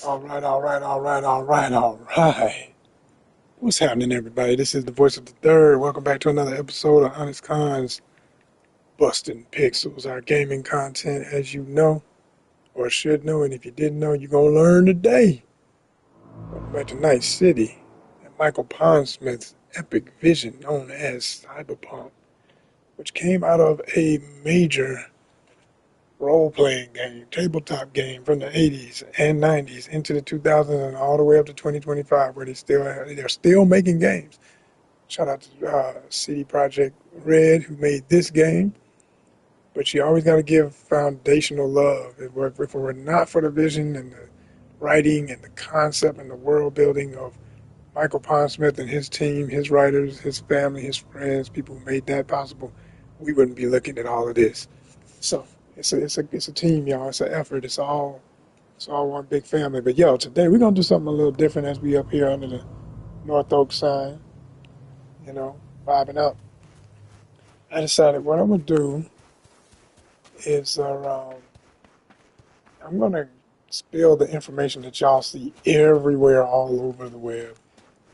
All right. What's happening, everybody? This is the voice of the third. Welcome back to another episode of Honest Cons Bustin' Pixels, our gaming content, as you know, or should know, and if you didn't know, you're going to learn today. Welcome back to Night City and Michael Pondsmith's epic vision known as Cyberpunk, which came out of a major role-playing game, tabletop game from the 80s and 90s into the 2000s and all the way up to 2025, where they're still making games. Shout out to CD Projekt Red, who made this game. But you always got to give foundational love. If it were not for the vision and the writing and the concept and the world building of Michael Pondsmith and his team, his writers, his family, his friends, people who made that possible, we wouldn't be looking at all of this. So it's a team, y'all. It's an effort. It's all one big family. But yo, today we're gonna do something a little different as we up here under the North Oak sign, vibing out. I decided what I'm gonna do is I'm gonna spill the information that y'all see everywhere all over the web.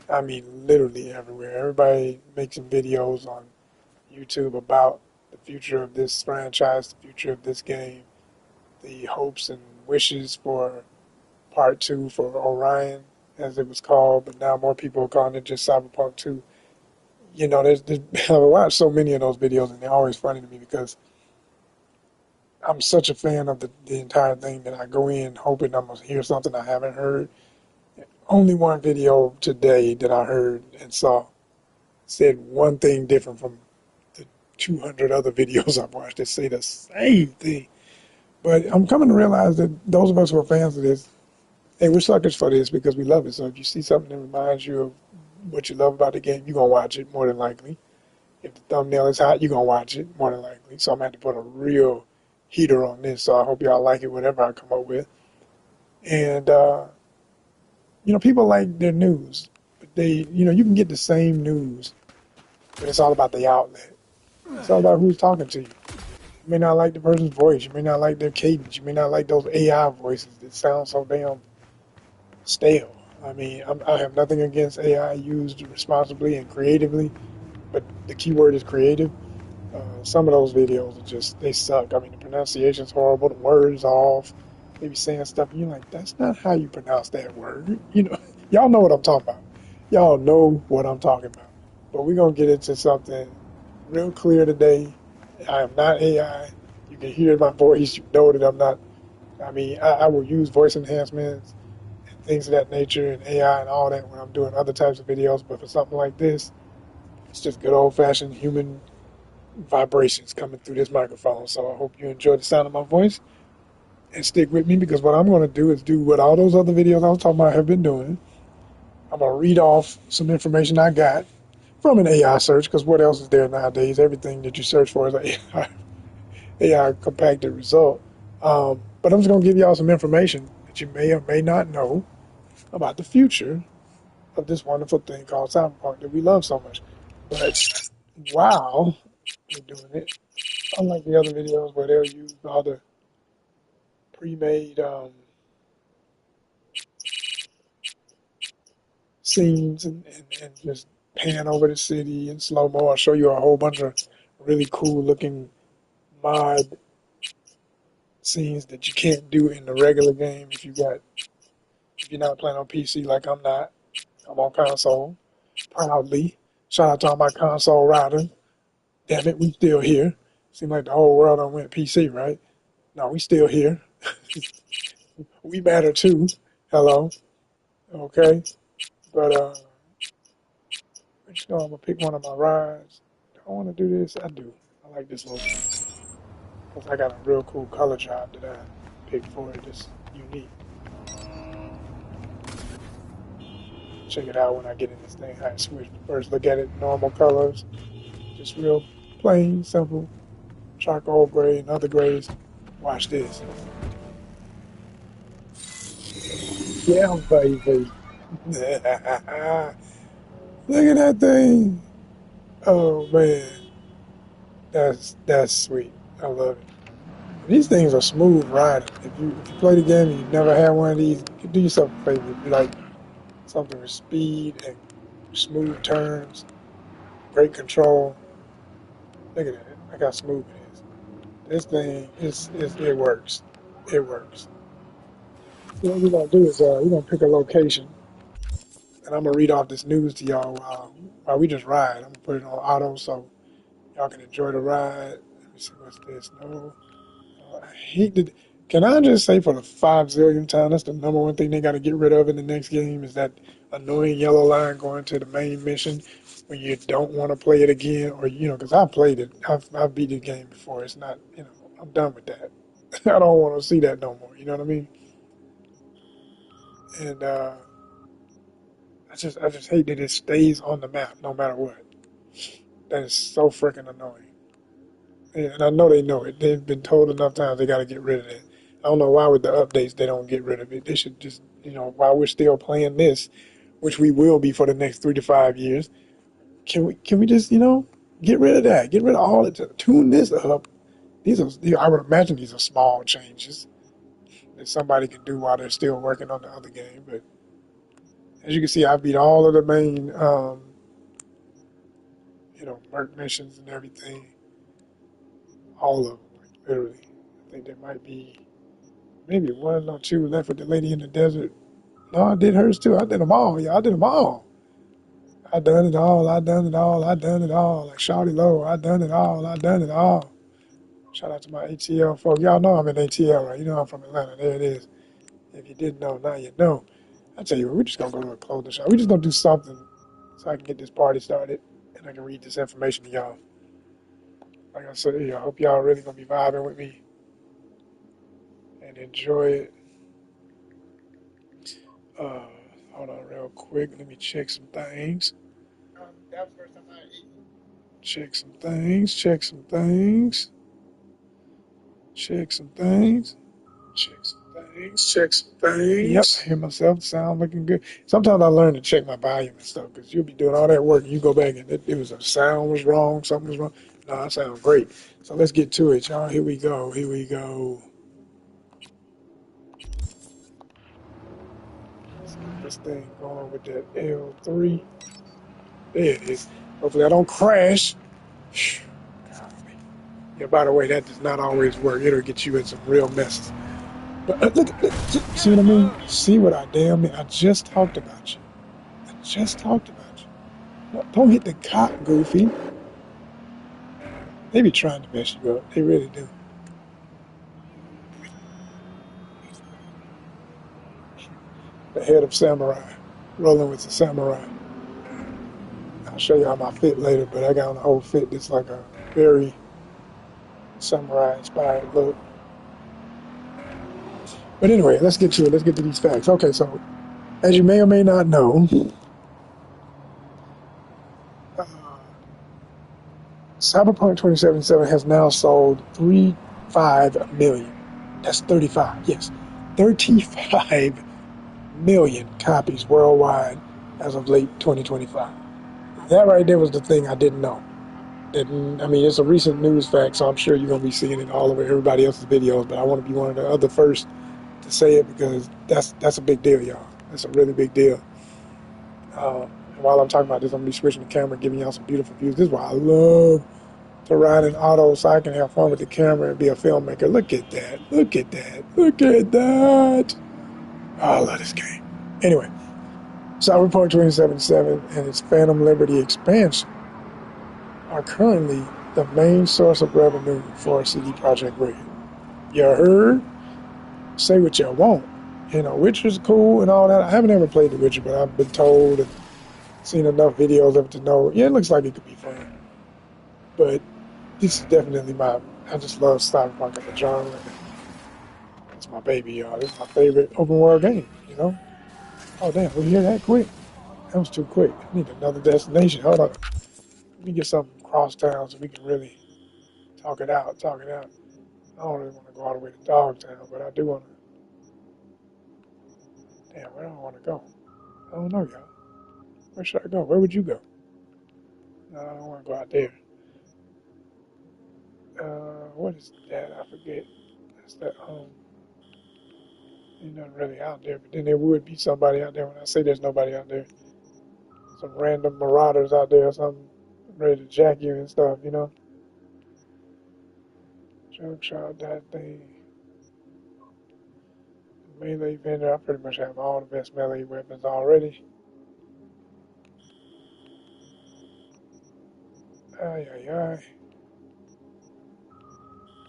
I mean, literally everywhere. Everybody making videos on YouTube about the future of this franchise, the future of this game, the hopes and wishes for Part 2 for Orion, as it was called, but now more people are calling it just Cyberpunk 2. I've watched so many of those videos, and they're always funny to me because I'm such a fan of the entire thing that I go in hoping I'm going to hear something I haven't heard. Only one video today that I heard and saw said one thing different from the 200 other videos I've watched that say the same thing. But I'm coming to realize that those of us who are fans of this, hey, we're suckers for this because we love it. So if you see something that reminds you of what you love about the game, you're going to watch it more than likely. If the thumbnail is hot, you're going to watch it more than likely. So I'm going to have to put a real heater on this. So I hope y'all like it, whatever I come up with. And, people like their news. But you can get the same news, but it's all about the outlet. It's all about who's talking to you. You may not like the person's voice. You may not like their cadence. You may not like those AI voices that sound so damn stale. I mean, I have nothing against AI used responsibly and creatively, but the key word is creative. Some of those videos they suck. I mean, the pronunciation's horrible, the words off. They be saying stuff, and you're like, that's not how you pronounce that word. Y'all know what I'm talking about. Y'all know what I'm talking about. But we're going to get into something real clear today. I am not AI. You can hear my voice. You know that I'm not. I mean, I will use voice enhancements and things of that nature and AI and all that when I'm doing other types of videos. But for something like this, it's just good old-fashioned human vibrations coming through this microphone. So I hope you enjoy the sound of my voice and stick with me, because what I'm going to do is do what all those other videos I was talking about have been doing. I'm going to read off some information I got from an AI search, because what else is there nowadays? Everything that you search for is an AI compacted result. But I'm just going to give y'all some information that you may or may not know about the future of this wonderful thing called Cyberpunk that we love so much. But while we're doing it, unlike the other videos where they'll use all the pre-made scenes and just pan over the city in slow-mo, I'll show you a whole bunch of really cool-looking mod scenes that you can't do in the regular game if you're not playing on PC like I'm not. I'm on console, proudly. Shout out to all my console riders. Damn it, we still here. Seems like the whole world done went PC, right? No, we still here. We matter too. Hello. Okay. But I'm gonna pick one of my rides. Do I want to do this? I do. I like this little thing because I got a real cool color job that I picked for it. It's unique. Check it out when I get in this thing. I switch. First look at it, normal colors. Just real plain, simple, charcoal gray and other grays. Watch this. Yeah, baby. Look at that thing. Oh man, that's sweet. I love it. These things are smooth riding. if you play the game and you've never had one of these, do yourself a favor. If you like something with speed and smooth turns, great control, look at that. Look how smooth it is. This thing is it works. It works. So what we're gonna do is we're gonna pick a location, and I'm gonna read off this news to y'all while we just ride. I'm gonna put it on auto so y'all can enjoy the ride. Let me see what's this. No. I hate that. Can I just say for the 5 zillionth time, that's the number one thing they got to get rid of in the next game is that annoying yellow line going to the main mission when you don't want to play it again, or because I played it, I've beat the game before. It's not, I'm done with that. I don't want to see that no more. You know what I mean? And I just hate that it stays on the map no matter what. That is so freaking annoying. And I know they know it. They've been told enough times they got to get rid of it. I don't know why with the updates they don't get rid of it. They should just, while we're still playing this, which we will be for the next 3 to 5 years, can we just, get rid of that? Get rid of all it. Tune this up. I would imagine these are small changes that somebody can do while they're still working on the other game. But as you can see, I beat all of the main, merc missions and everything. All of them, like literally. I think there might be maybe one or two left with the lady in the desert. No, I did hers too. I did them all. Yeah, I did them all. I done it all. I done it all. I done it all. Like Shawty Low, I done it all. I done it all. Shout out to my ATL folk. Y'all know I'm in ATL, right? You know I'm from Atlanta. There it is. If you didn't know, now you know. I tell you what, we're just gonna go to a clothing shop. We're just gonna do something so I can get this party started and I can read this information to y'all. Like I said, I hope y'all really gonna be vibing with me and enjoy it. Uh, Hold on real quick. Let me check some things. That was the first time I ate. Check some things. Check some things. Check some things. Check some things. Check some things. Yep, I hear myself. Sound looking good. Sometimes I learn to check my volume and stuff because you'll be doing all that work and you go back and it was a sound was wrong, something was wrong. No, I sound great. So let's get to it, y'all. Here we go. Here we go. Let's get this thing going with that L3. There it is. Hopefully I don't crash. Yeah, by the way, that does not always work. It'll get you in some real messes. But look, see what I mean? See what I damn mean? I just talked about you. I just talked about you. No, don't hit the cop, Goofy. They be trying to mess you up. They really do. The head of samurai. Rolling with the samurai. I'll show you how my fit later, but I got on a whole fit that's like a very samurai inspired look. But anyway, let's get to it. Let's get to these facts. Okay, so as you may or may not know, uh, Cyberpunk 2077 has now sold 35 million. That's 35, yes. 35 million copies worldwide as of late 2025. That right there was the thing I didn't know. I mean, it's a recent news fact, so I'm sure you're going to be seeing it all over everybody else's videos, but I want to be one of the other first to say it because that's a big deal, y'all. That's a really big deal. And while I'm talking about this, I'm going to be switching the camera, giving y'all some beautiful views. This is why I love to ride in auto so I can have fun with the camera and be a filmmaker. Look at that. Look at that. Look at that. Oh, I love this game. Anyway, Cyberpunk 2077 and its Phantom Liberty expansion are currently the main source of revenue for CD Projekt Red. You heard? Say what you want. Witcher's cool and all that. I haven't ever played The Witcher, but I've been told and seen enough videos of it to know, yeah, it looks like it could be fun. But this is definitely I just love Cyberpunk as a genre. It's my baby, y'all. This is my favorite open world game, Oh, damn, we hear that quick? That was too quick. I need another destination. Hold on. Let me get something cross town so we can really talk it out. I don't really want to go all the way to Dogtown, but I do want to. Damn, where do I want to go? I don't know, y'all. Where should I go? Where would you go? No, I don't want to go out there. What is that? I forget. That's that, Ain't nothing really out there, but then there would be somebody out there. When I say there's nobody out there, some random marauders out there or something ready to jack you and stuff, you know? Jump shot, that thing. Melee vendor, I pretty much have all the best melee weapons already. Ay, ay, ay.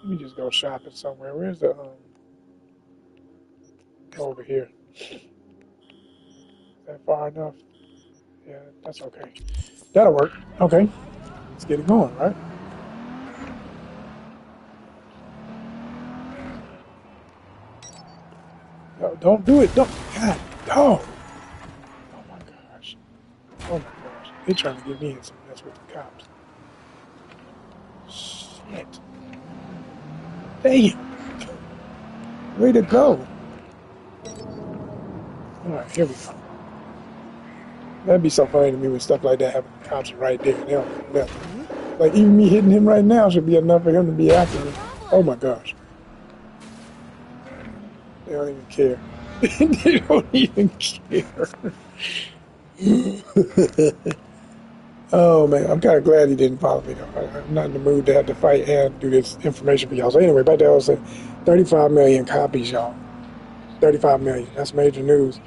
Let me just go shopping somewhere. Where's the, over here. Is that far enough? Yeah, that's okay. That'll work. Okay, let's get it going, right? No, don't do it. Don't. God, no. Oh my gosh. Oh my gosh. They trying to get me in some mess with the cops. Shit. Damn. Way to go. All right, here we go. That'd be so funny to me when stuff like that happens. The cops are right there. They don't do nothing. Like, even me hitting him right now should be enough for him to be after me. Oh my gosh. They don't even care. They don't even care. Oh man, I'm kind of glad he didn't follow me though. I'm not in the mood to have to fight and do this information for y'all. So anyway, back to I was saying, 35 million copies, y'all. 35 million. That's major news.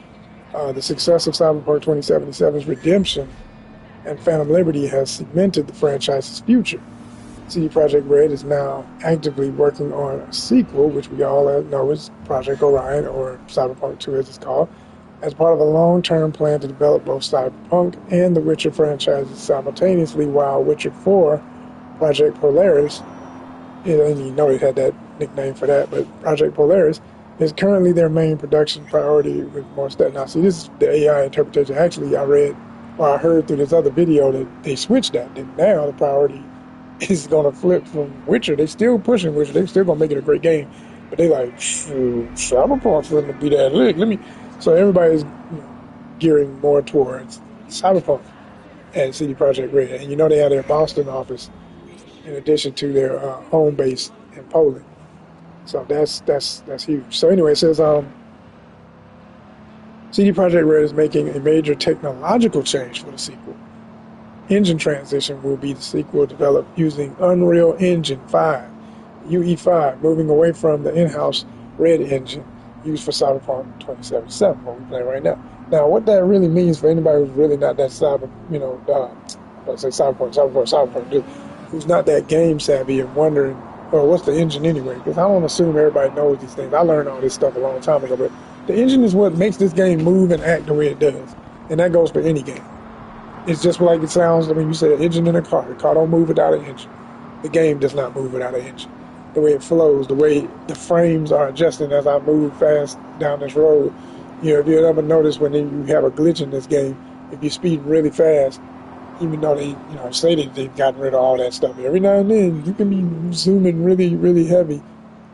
The success of Cyberpunk 2077's redemption and Phantom Liberty has cemented the franchise's future. CD Projekt Red is now actively working on a sequel, which we all know is Project Orion, or Cyberpunk 2 as it's called, as part of a long-term plan to develop both Cyberpunk and the Witcher franchises simultaneously, while Witcher 4, Project Polaris, I didn't even know they had that nickname for that, but Project Polaris is currently their main production priority with more stuff. Now, see, this is the AI interpretation. Actually, I heard through this other video that they switched that. That now the priority is going to flip from Witcher. They still pushing Witcher. They still going to make it a great game. But they like, Cyberpunk's going to be that lit. So everybody's gearing more towards Cyberpunk and CD Projekt Red. And they have their Boston office in addition to their home base in Poland. So that's huge. So anyway, it says CD Projekt Red is making a major technological change for the sequel. Engine transition will be the sequel developed using Unreal Engine 5, UE5, moving away from the in-house Red engine used for Cyberpunk 2077, what we're playing right now. Now, what that really means for anybody who's really not that Cyberpunk, dude, who's not that game savvy and wondering, oh, what's the engine anyway? Because I don't assume everybody knows these things. I learned all this stuff a long time ago, but the engine is what makes this game move and act the way it does, and that goes for any game. It's just like it sounds when you say an engine in a car. The car don't move without an engine. The game does not move without an engine. The way it flows, the way the frames are adjusting as I move fast down this road. If you ever notice when you have a glitch in this game, if you're speeding really fast, even though they say that they've gotten rid of all that stuff, every now and then you can be zooming really, really heavy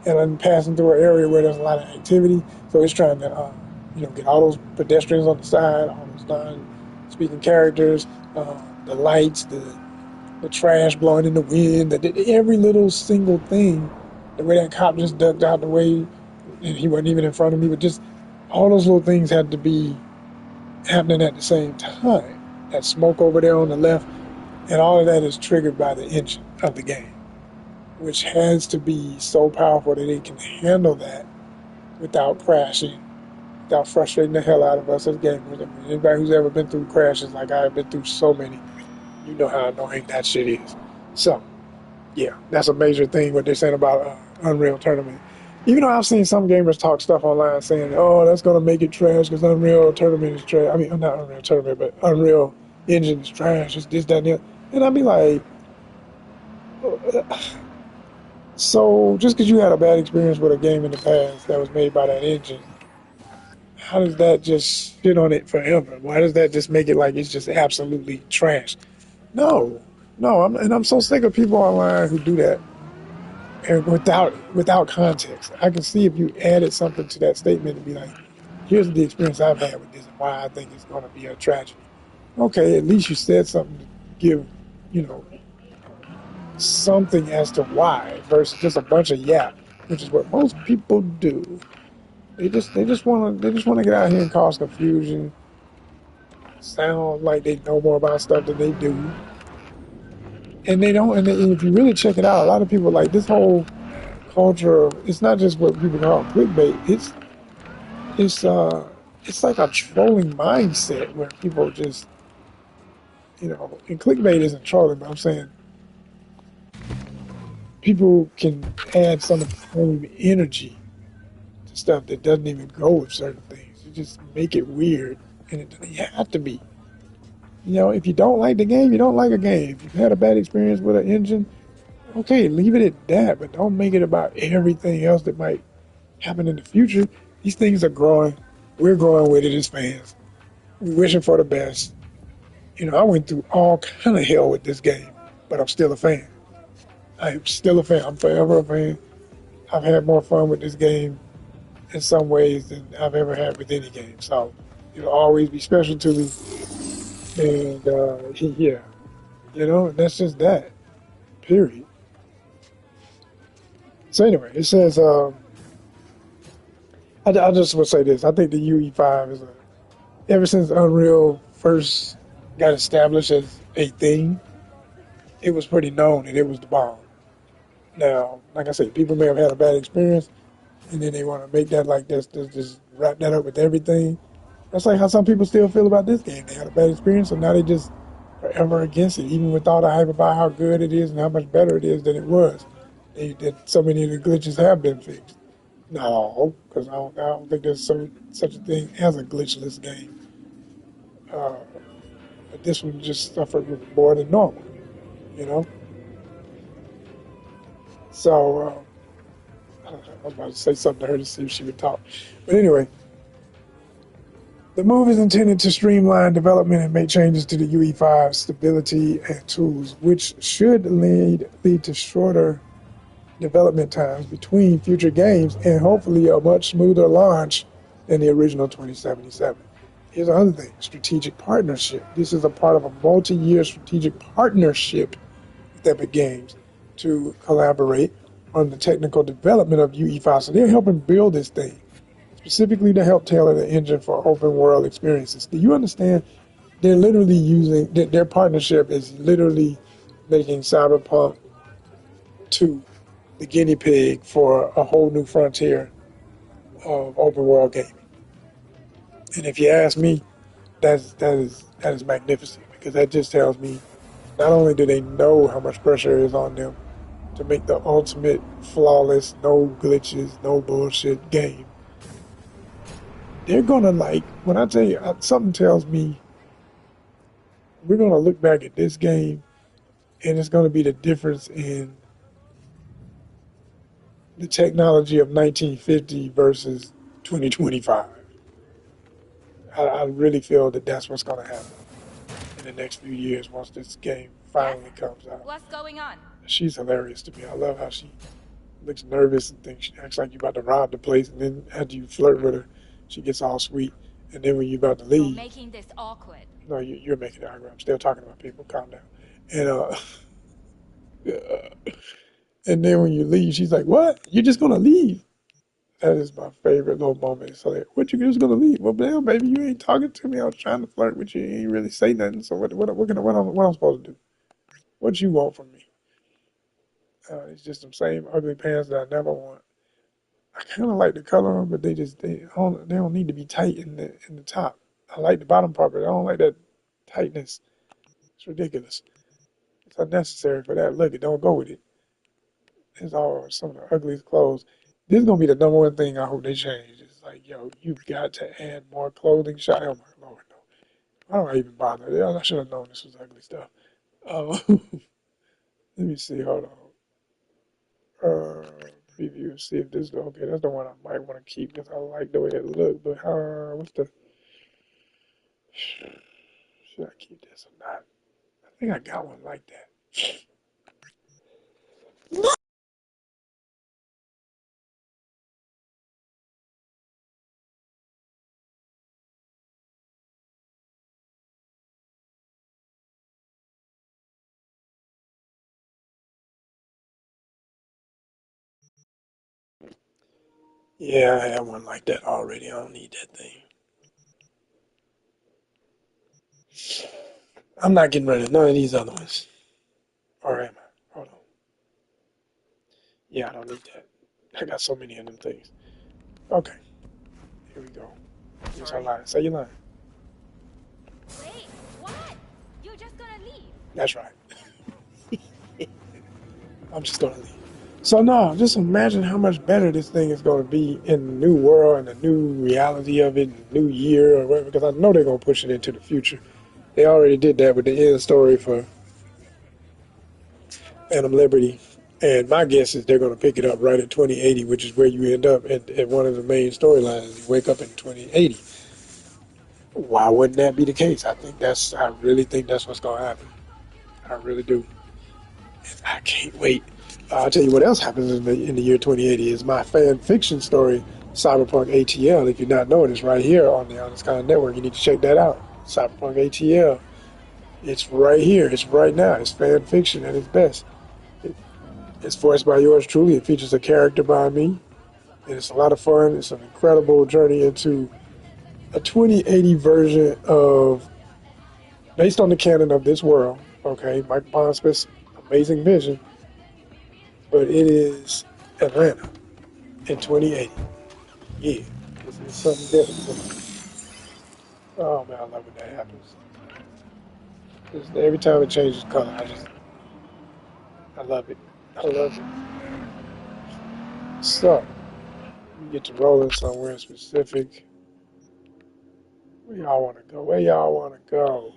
and I'm passing through an area where there's a lot of activity. So it's trying to get all those pedestrians on the side, all those non-speaking characters, the lights, the trash blowing in the wind, every little single thing, the way that cop just ducked out the way, and he wasn't even in front of me, but just all those little things had to be happening at the same time. That smoke over there on the left, and all of that is triggered by the engine of the game, which has to be so powerful that it can handle that without crashing, without frustrating the hell out of us as gamers. I mean, anybody who's ever been through crashes like I have been through so many, you know how annoying that shit is. So, yeah, that's a major thing what they're saying about Unreal Tournament. Even though I've seen some gamers talk stuff online saying, oh, that's going to make it trash because Unreal Tournament is trash. I mean, not Unreal Tournament, but Unreal Engine is trash. It's this, that, and the other. And I'd be like, so just because you had a bad experience with a game in the past that was made by that engine, how does that just sit on it forever? Why does that just make it like it's just absolutely trash? No, I'm so sick of people online who do that, and without context. I can see if you added something to that statement and be like, here's the experience I've had with this and why I think it's going to be a tragedy. Okay, at least you said something to give, something as to why versus just a bunch of yap, which is what most people do. They just wanna get out here and cause confusion, sound like they know more about stuff than they do, and they don't. And if you really check it out, a lot of people like this whole culture of it's not just what people call clickbait. It's it's like a trolling mindset where people just and clickbait isn't trolling, but I'm saying people can add some of the same energy to stuff that doesn't even go with certain things. You just make it weird, and it doesn't have to be. If you don't like the game, you don't like a game. If you've had a bad experience with an engine, okay, leave it at that, but don't make it about everything else that might happen in the future. These things are growing. We're growing with it as fans. We're wishing for the best. I went through all kind of hell with this game, but I'm still a fan. I'm still a fan. I'm forever a fan. I've had more fun with this game in some ways than I've ever had with any game. So it'll always be special to me. And yeah, that's just that. Period. So anyway, it says, I just will say this. I think the UE5 ever since Unreal first got established as a thing, it was pretty known that it was the bomb. Now, like I said, people may have had a bad experience, and then they want to make that like this, just wrap that up with everything. That's like how some people still feel about this game. They had a bad experience, so now they just forever against it, even with all the hype about how good it is and how much better it is than it was. That so many of the glitches have been fixed. No, because I don't think there's such a thing as a glitchless game. Uh, but this one just suffered more than normal, you know. So I was about to say something to her to see if she would talk, but anyway, the move is intended to streamline development and make changes to the UE5 stability and tools, which should lead to shorter development times between future games and hopefully a much smoother launch than the original 2077. Here's another thing, strategic partnership. This is a part of a multi-year strategic partnership with Epic Games to collaborate on the technical development of UE5. So they're helping build this thing specifically to help tailor the engine for open world experiences. Do you understand? They're literally using their partnership is literally making Cyberpunk 2 the guinea pig for a whole new frontier of open world gaming. And if you ask me, that is magnificent because that just tells me not only do they know how much pressure is on them to make the ultimate flawless, no glitches, no bullshit game, they're gonna when I tell you something tells me we're gonna look back at this game and it's gonna be the difference in the technology of 1950 versus 2025. I really feel that that's what's gonna happen in the next few years once this game Yes? finally comes out. What's going on? She's hilarious to me. I love how she looks nervous and thinks she acts like you're about to rob the place, and then after you flirt with her, she gets all sweet. And then when you're about to You're leave, making this awkward. no, you're making it awkward. I'm still talking about people. Calm down. And and then when you leave, she's like, "What? You're just gonna leave?" That is my favorite little moment. So like, what you just gonna leave? Well, damn, baby, you ain't talking to me. I was trying to flirt with you. You ain't really say nothing. So what I'm supposed to do? What you want from me? It's just them same ugly pants that I never want. I kind of like the color of them, but they don't need to be tight in the top. I like the bottom part, but I don't like that tightness. It's ridiculous. It's unnecessary for that look. It don't go with it. It's all some of the ugliest clothes. This is gonna be the number one thing I hope they change. It's like, yo, you've got to add more clothing shot. Oh my lord, no. Why don't I even bother? I should have known this was ugly stuff. Let me see. Hold on. Preview. See if this is okay. That's the one I might want to keep because I like the way it looks. But what's the? Should I keep this or not? I think I got one like that. Yeah, I have one like that already. I don't need that thing. I'm not getting rid of none of these other ones. Or am I? Hold on. Yeah, I don't need that. I got so many of them things. Okay, here we go. Here's our Sorry. line. Say your line. Wait, what? You're just gonna leave? That's right. I'm just gonna leave. So no, just imagine how much better this thing is gonna be in the new world and the new reality of it, and the new year or whatever. Because I know they're gonna push it into the future. They already did that with the end story for Phantom Liberty. And my guess is they're going to pick it up right at 2080, which is where you end up at one of the main storylines. You wake up in 2080. Why wouldn't that be the case? I really think that's what's going to happen. I really do. I can't wait. I'll tell you what else happens in the year 2080 is my fan fiction story, Cyberpunk ATL. If you're not knowing, it's right here on the Honest Kind Network. You need to check that out. Cyberpunk ATL. It's right here. It's right now. It's fan fiction at its best. It's voiced by yours truly. It features a character by me. And it's a lot of fun. It's an incredible journey into a 2080 version of, based on the canon of this world. Okay, Mike Ponspis, amazing vision, but it is Atlanta in 2080. Yeah, this is something different. Oh man, I love when that happens. Just every time it changes color, I love it. I love it. So, we get to rolling somewhere specific. Where y'all want to go? Where y'all want to go?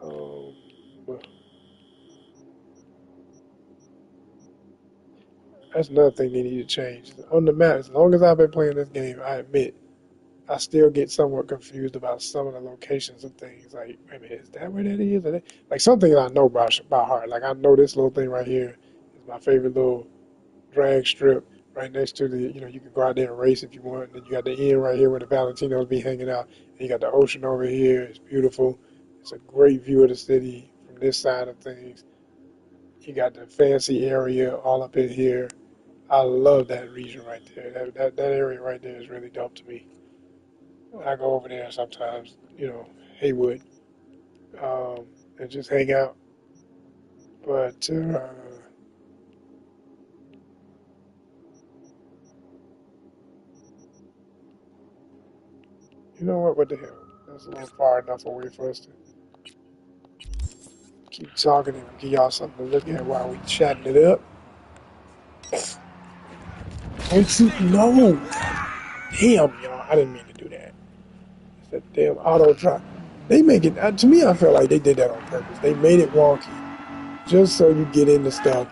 Um, that's another thing they need to change. On the map, as long as I've been playing this game, I admit, I still get somewhat confused about some of the locations of things. Like, wait a minute, is that where that is? Like, some things I know by heart. Like, I know this little thing right here is my favorite little drag strip right next to the, you can go out there and race if you want. And then you got the inn right here where the Valentinos be hanging out. And you got the ocean over here. It's beautiful. It's a great view of the city from this side of things. You got the fancy area all up in here. I love that region right there. That area right there is really dope to me. I go over there sometimes, Haywood, um, and just hang out. But you know what? What the hell? That's a little far enough away for us to keep talking and give y'all something to look at while we chatting it up. Don't you know? Damn, y'all! I didn't mean to do that. It's that damn auto drop. They make it. To me, I feel like they did that on purpose. They made it wonky just so you get into stuff.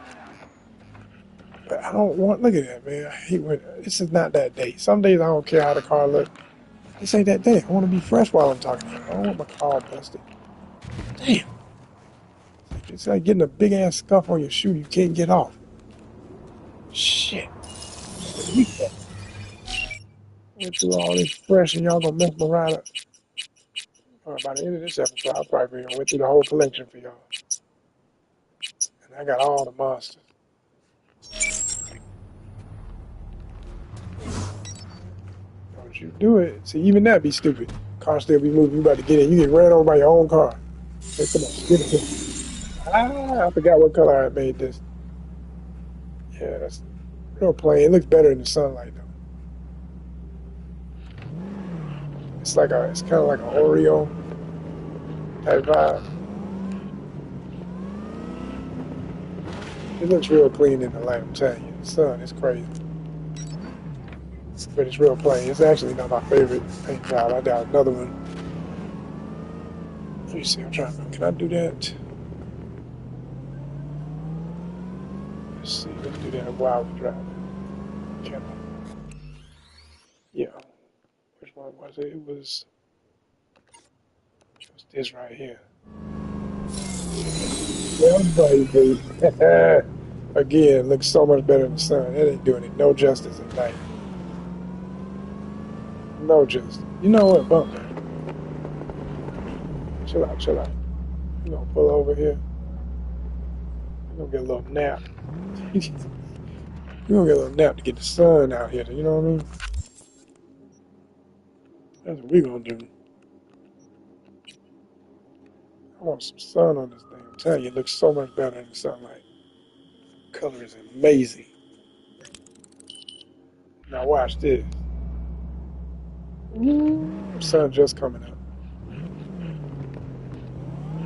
But I don't want. Look at that, man. I hate when this is not that day. Some days I don't care how the car look. This ain't that day. I want to be fresh while I'm talking to you. I don't want my car busted. Damn. It's like getting a big ass scuff on your shoe you can't get off. Shit. Went through all this fresh and y'all gonna mess my ride up. All right, by the end of this episode, I'll probably went through the whole collection for y'all. And I got all the monsters. Don't you do it. See, even that be stupid. Car still be moving. You about to get in. You get ran over by your own car. Hey, come on, get it. I forgot what color I made this. Yeah, that's real plain. It looks better in the sunlight though. It's kind of like an Oreo type vibe. It looks real clean in the light. I'm telling you, the sun is crazy, but it's real plain. It's actually not my favorite paint job. I got another one. Let me see. I'm trying to. Can I do that? Let's see. Let's do that while we drive. Can I? Yeah. Which one was it? It was this right here. Yeah, baby. Again, looks so much better in the sun. It ain't doing it no justice at night. No justice. You know what? Bump that. Chill out, chill out. We're gonna pull over here. We're gonna get a little nap. We're gonna get a little nap to get the sun out here. You know what I mean? That's what we're gonna do. I want some sun on this thing. I'm telling you, it looks so much better in the sunlight. Color is amazing. Now watch this. Sun just coming up.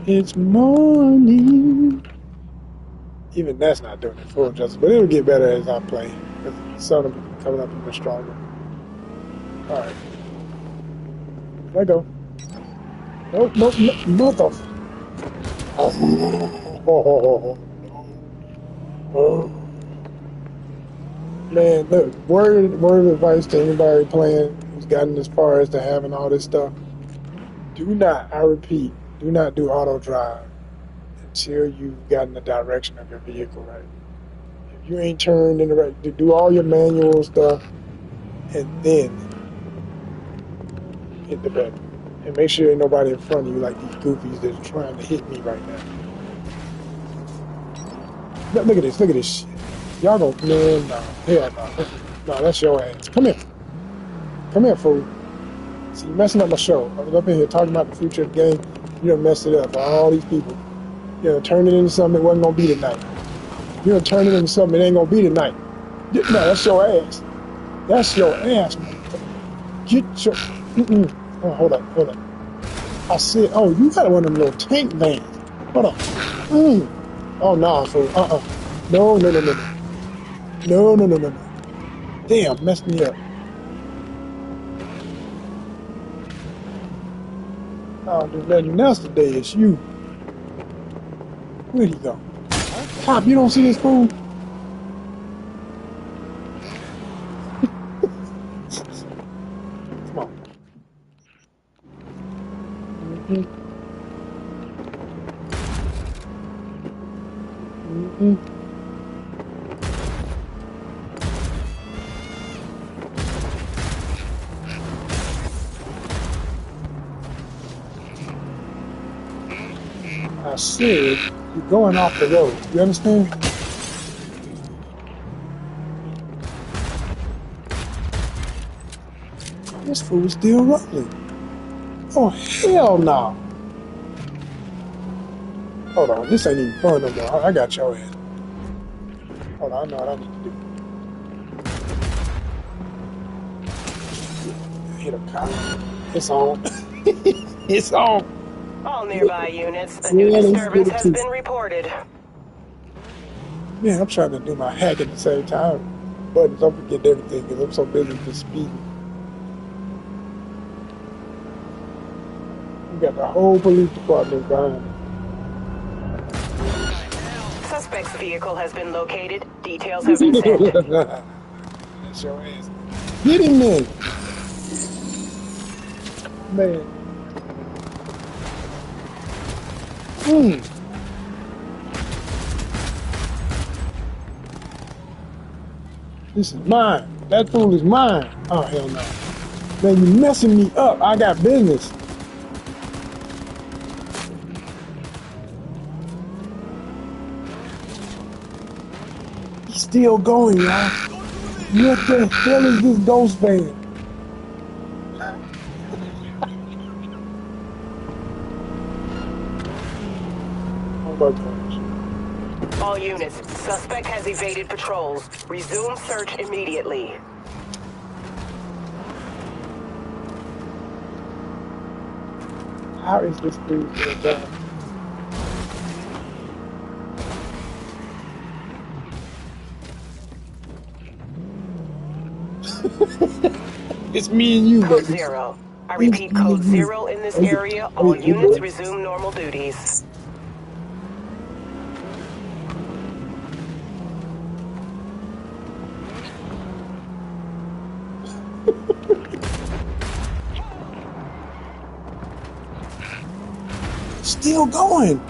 It's morning. Even that's not doing it full justice, but it'll get better as I play because the sun will be coming up even stronger. All right, let go. Nope, nope, nope, mother. Oh, oh. Man, look, word of advice to anybody playing who's gotten as far as to having all this stuff. Do not, I repeat, do not do auto drive until you've gotten the direction of your vehicle right. If you ain't turned in the right, do all your manual stuff and then hit the button. And make sure ain't nobody in front of you like these goofies that are trying to hit me right now. Look at this shit. Y'all gon' man, no, hell no. No, that's your ass. Come here. Come here, fool. See, you messing up my show. I was up in here talking about the future of the game. You done messed it up for all these people. You done turned it into something it wasn't gonna be tonight. You done turned it into something it ain't gonna be tonight. No, that's your ass. That's your ass, man. Get your... Oh, hold up. I said, oh, you got one of them little tank vans. Hold on. Oh, no, fool. No. No. Damn, messed me up. I don't do nothing else today. It's you. Where'd he go? Cop, you don't see this fool? Come on. I said you're going off the road. You understand? This fool is still rolling. Oh, hell no. Hold on, this ain't even fun no more. I got your ass. Hold on, I know what I need to do. Hit a cop. It's on. It's on. All nearby units, a new disturbance has been reported. Man, I'm trying to do my hack at the same time. Buttons, I'm forgetting everything because I'm so busy just speeding. We got the whole police department behind me. Suspect's vehicle has been located. Details have been sent. That's your ass. Get him then. Man. This is mine. That fool is mine. Oh, hell no. Man, you messing me up. I got business. He's still going, y'all. What the hell is this ghost van? Oh my gosh. All units, suspect has evaded patrols. Resume search immediately. How is this dude gonna die? It's me and you, Code baby. 0. I repeat, code 0 in this area. All units resume normal duties. Still going.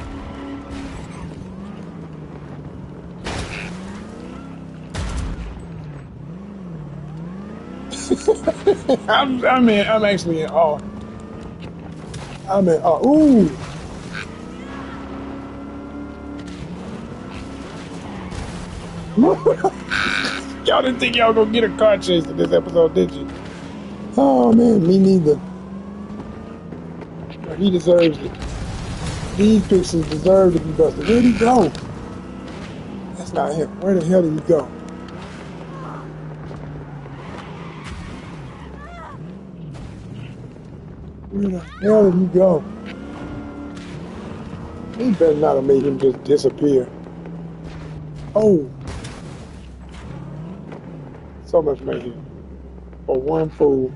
I'm actually in awe. I'm in awe. Ooh. Y'all didn't think y'all gonna get a car chase in this episode, did you? Oh man, me neither. But he deserves it. These pixels deserve to be busted. Where'd he go? That's not him. Where the hell did he go? Where the hell did he go? He better not have made him just disappear. Oh, so much mayhem for one fool.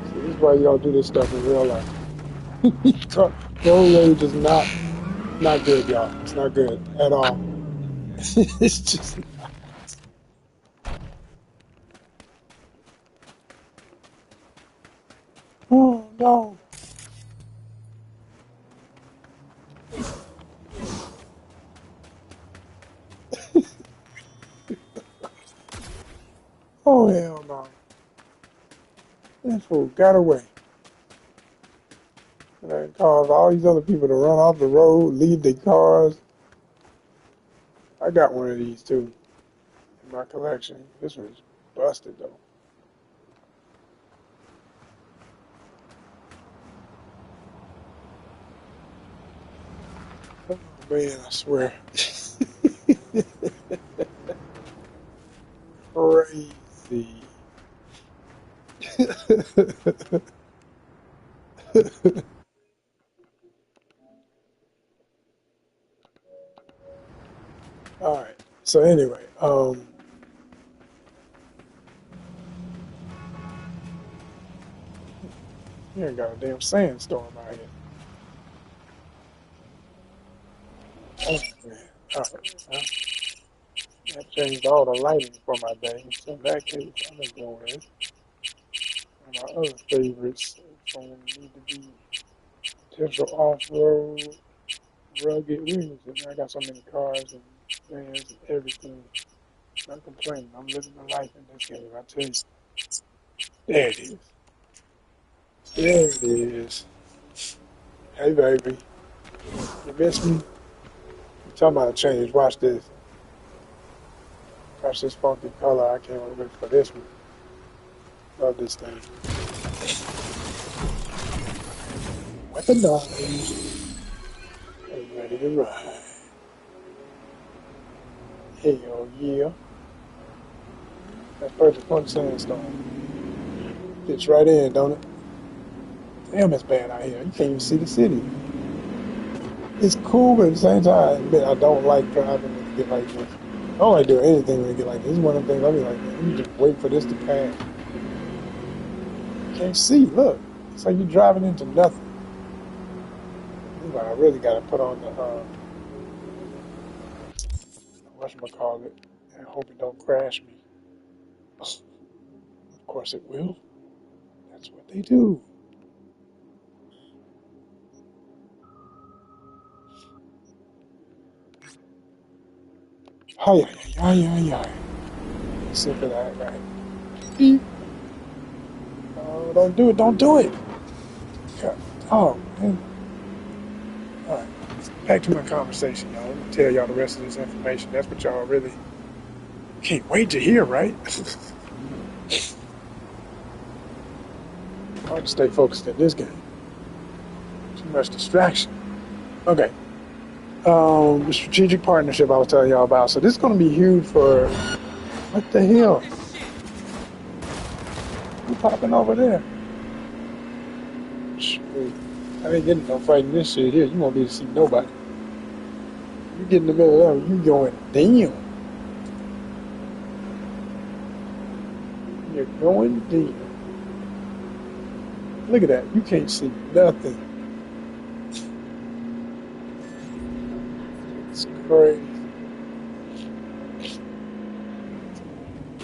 See, this is why you don't do this stuff in real life. Road rage is not good, y'all. It's not good at all. It's just. Oh no. Oh hell no. That fool got away. And that caused all these other people to run off the road, leave their cars. I got one of these too in my collection. This one's busted though. Oh man, I swear. Crazy. All right. So anyway, you ain't got a damn sandstorm out here. Oh man. All right. Well, that changed all the lighting for my day. So in that case, I'm gonna go with one of my other favorites. It's gonna need to be potential off-road, rugged. Where is it? I got so many cars and vans and everything. I'm complaining. I'm living the life in this game. I tell you. There it is. There it is. Hey baby, you miss me? I'm talking about a change. Watch this. Watch this funky color. I can't wait for this one. Love this thing. Weaponized and ready to ride. Hell yeah. That's perfect for the sandstorm. Fits right in, don't it? Damn, it's bad out here. You can't even see the city. It's cool, but at the same time, I admit I don't like driving when it get like this. I don't like doing anything when it get like this. This is one of the things I'll be like, man, let me just wait for this to pass. You can't see, look. It's like you're driving into nothing. This is why I really got to put on the, whatchamacallit, and hope it don't crash me. Of course it will. That's what they do. Hi, hi, hi, hi, hi. Simple that, right? Beep. Oh, don't do it, don't do it. God. Oh, man. All right, back to my conversation, y'all. Let me tell y'all the rest of this information. That's what y'all really can't wait to hear, right? Hard to stay focused in this game. Too much distraction. Okay. The strategic partnership I was telling y'all about. So this is going to be huge for, what the hell? Who popping over there? Shoot. I ain't getting no fighting this shit here. You won't be able to see nobody. You get in the middle of them, you going damn. You're going damn. Look at that. You can't see nothing. It's crazy.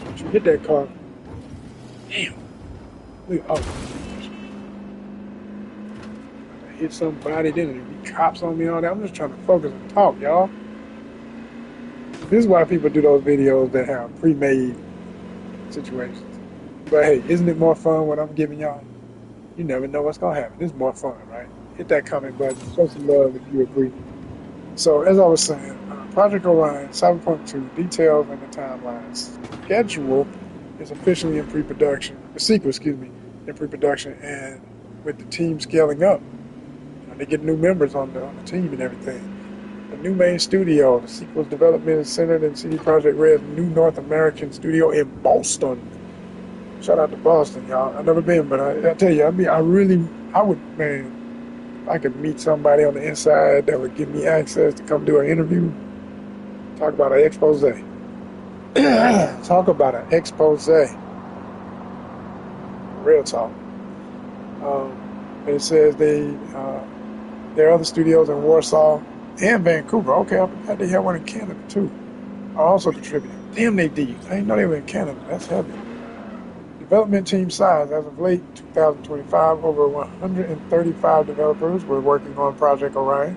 Don't you hit that car. Damn. Look, oh. I hit somebody, then there'd be cops on me and all that. I'm just trying to focus and talk, y'all. This is why people do those videos that have pre-made situations. But hey, isn't it more fun what I'm giving y'all? You never know what's going to happen. It's more fun, right? Hit that comment button. Show some love if you agree. So, as I was saying, Project Orion, Cyberpunk 2, details and the timeline. Schedule is officially in pre-production. The sequel, excuse me, in pre-production, and with the team scaling up, they get new members on the team and everything. The new main studio, the sequel's development is centered in CD Projekt Red's new North American studio in Boston. Shout out to Boston, y'all. I've never been, but I tell you, I would, man, if I could meet somebody on the inside that would give me access to come do an interview, talk about an expose. Talk about an expose. Real talk. And it says there are other studios in Warsaw and Vancouver. Okay, I forgot they had one in Canada too. Are also contributing. Damn, they did. I didn't know they were in Canada. That's heavy. Development team size as of late 2025, over 135 developers were working on Project Orion.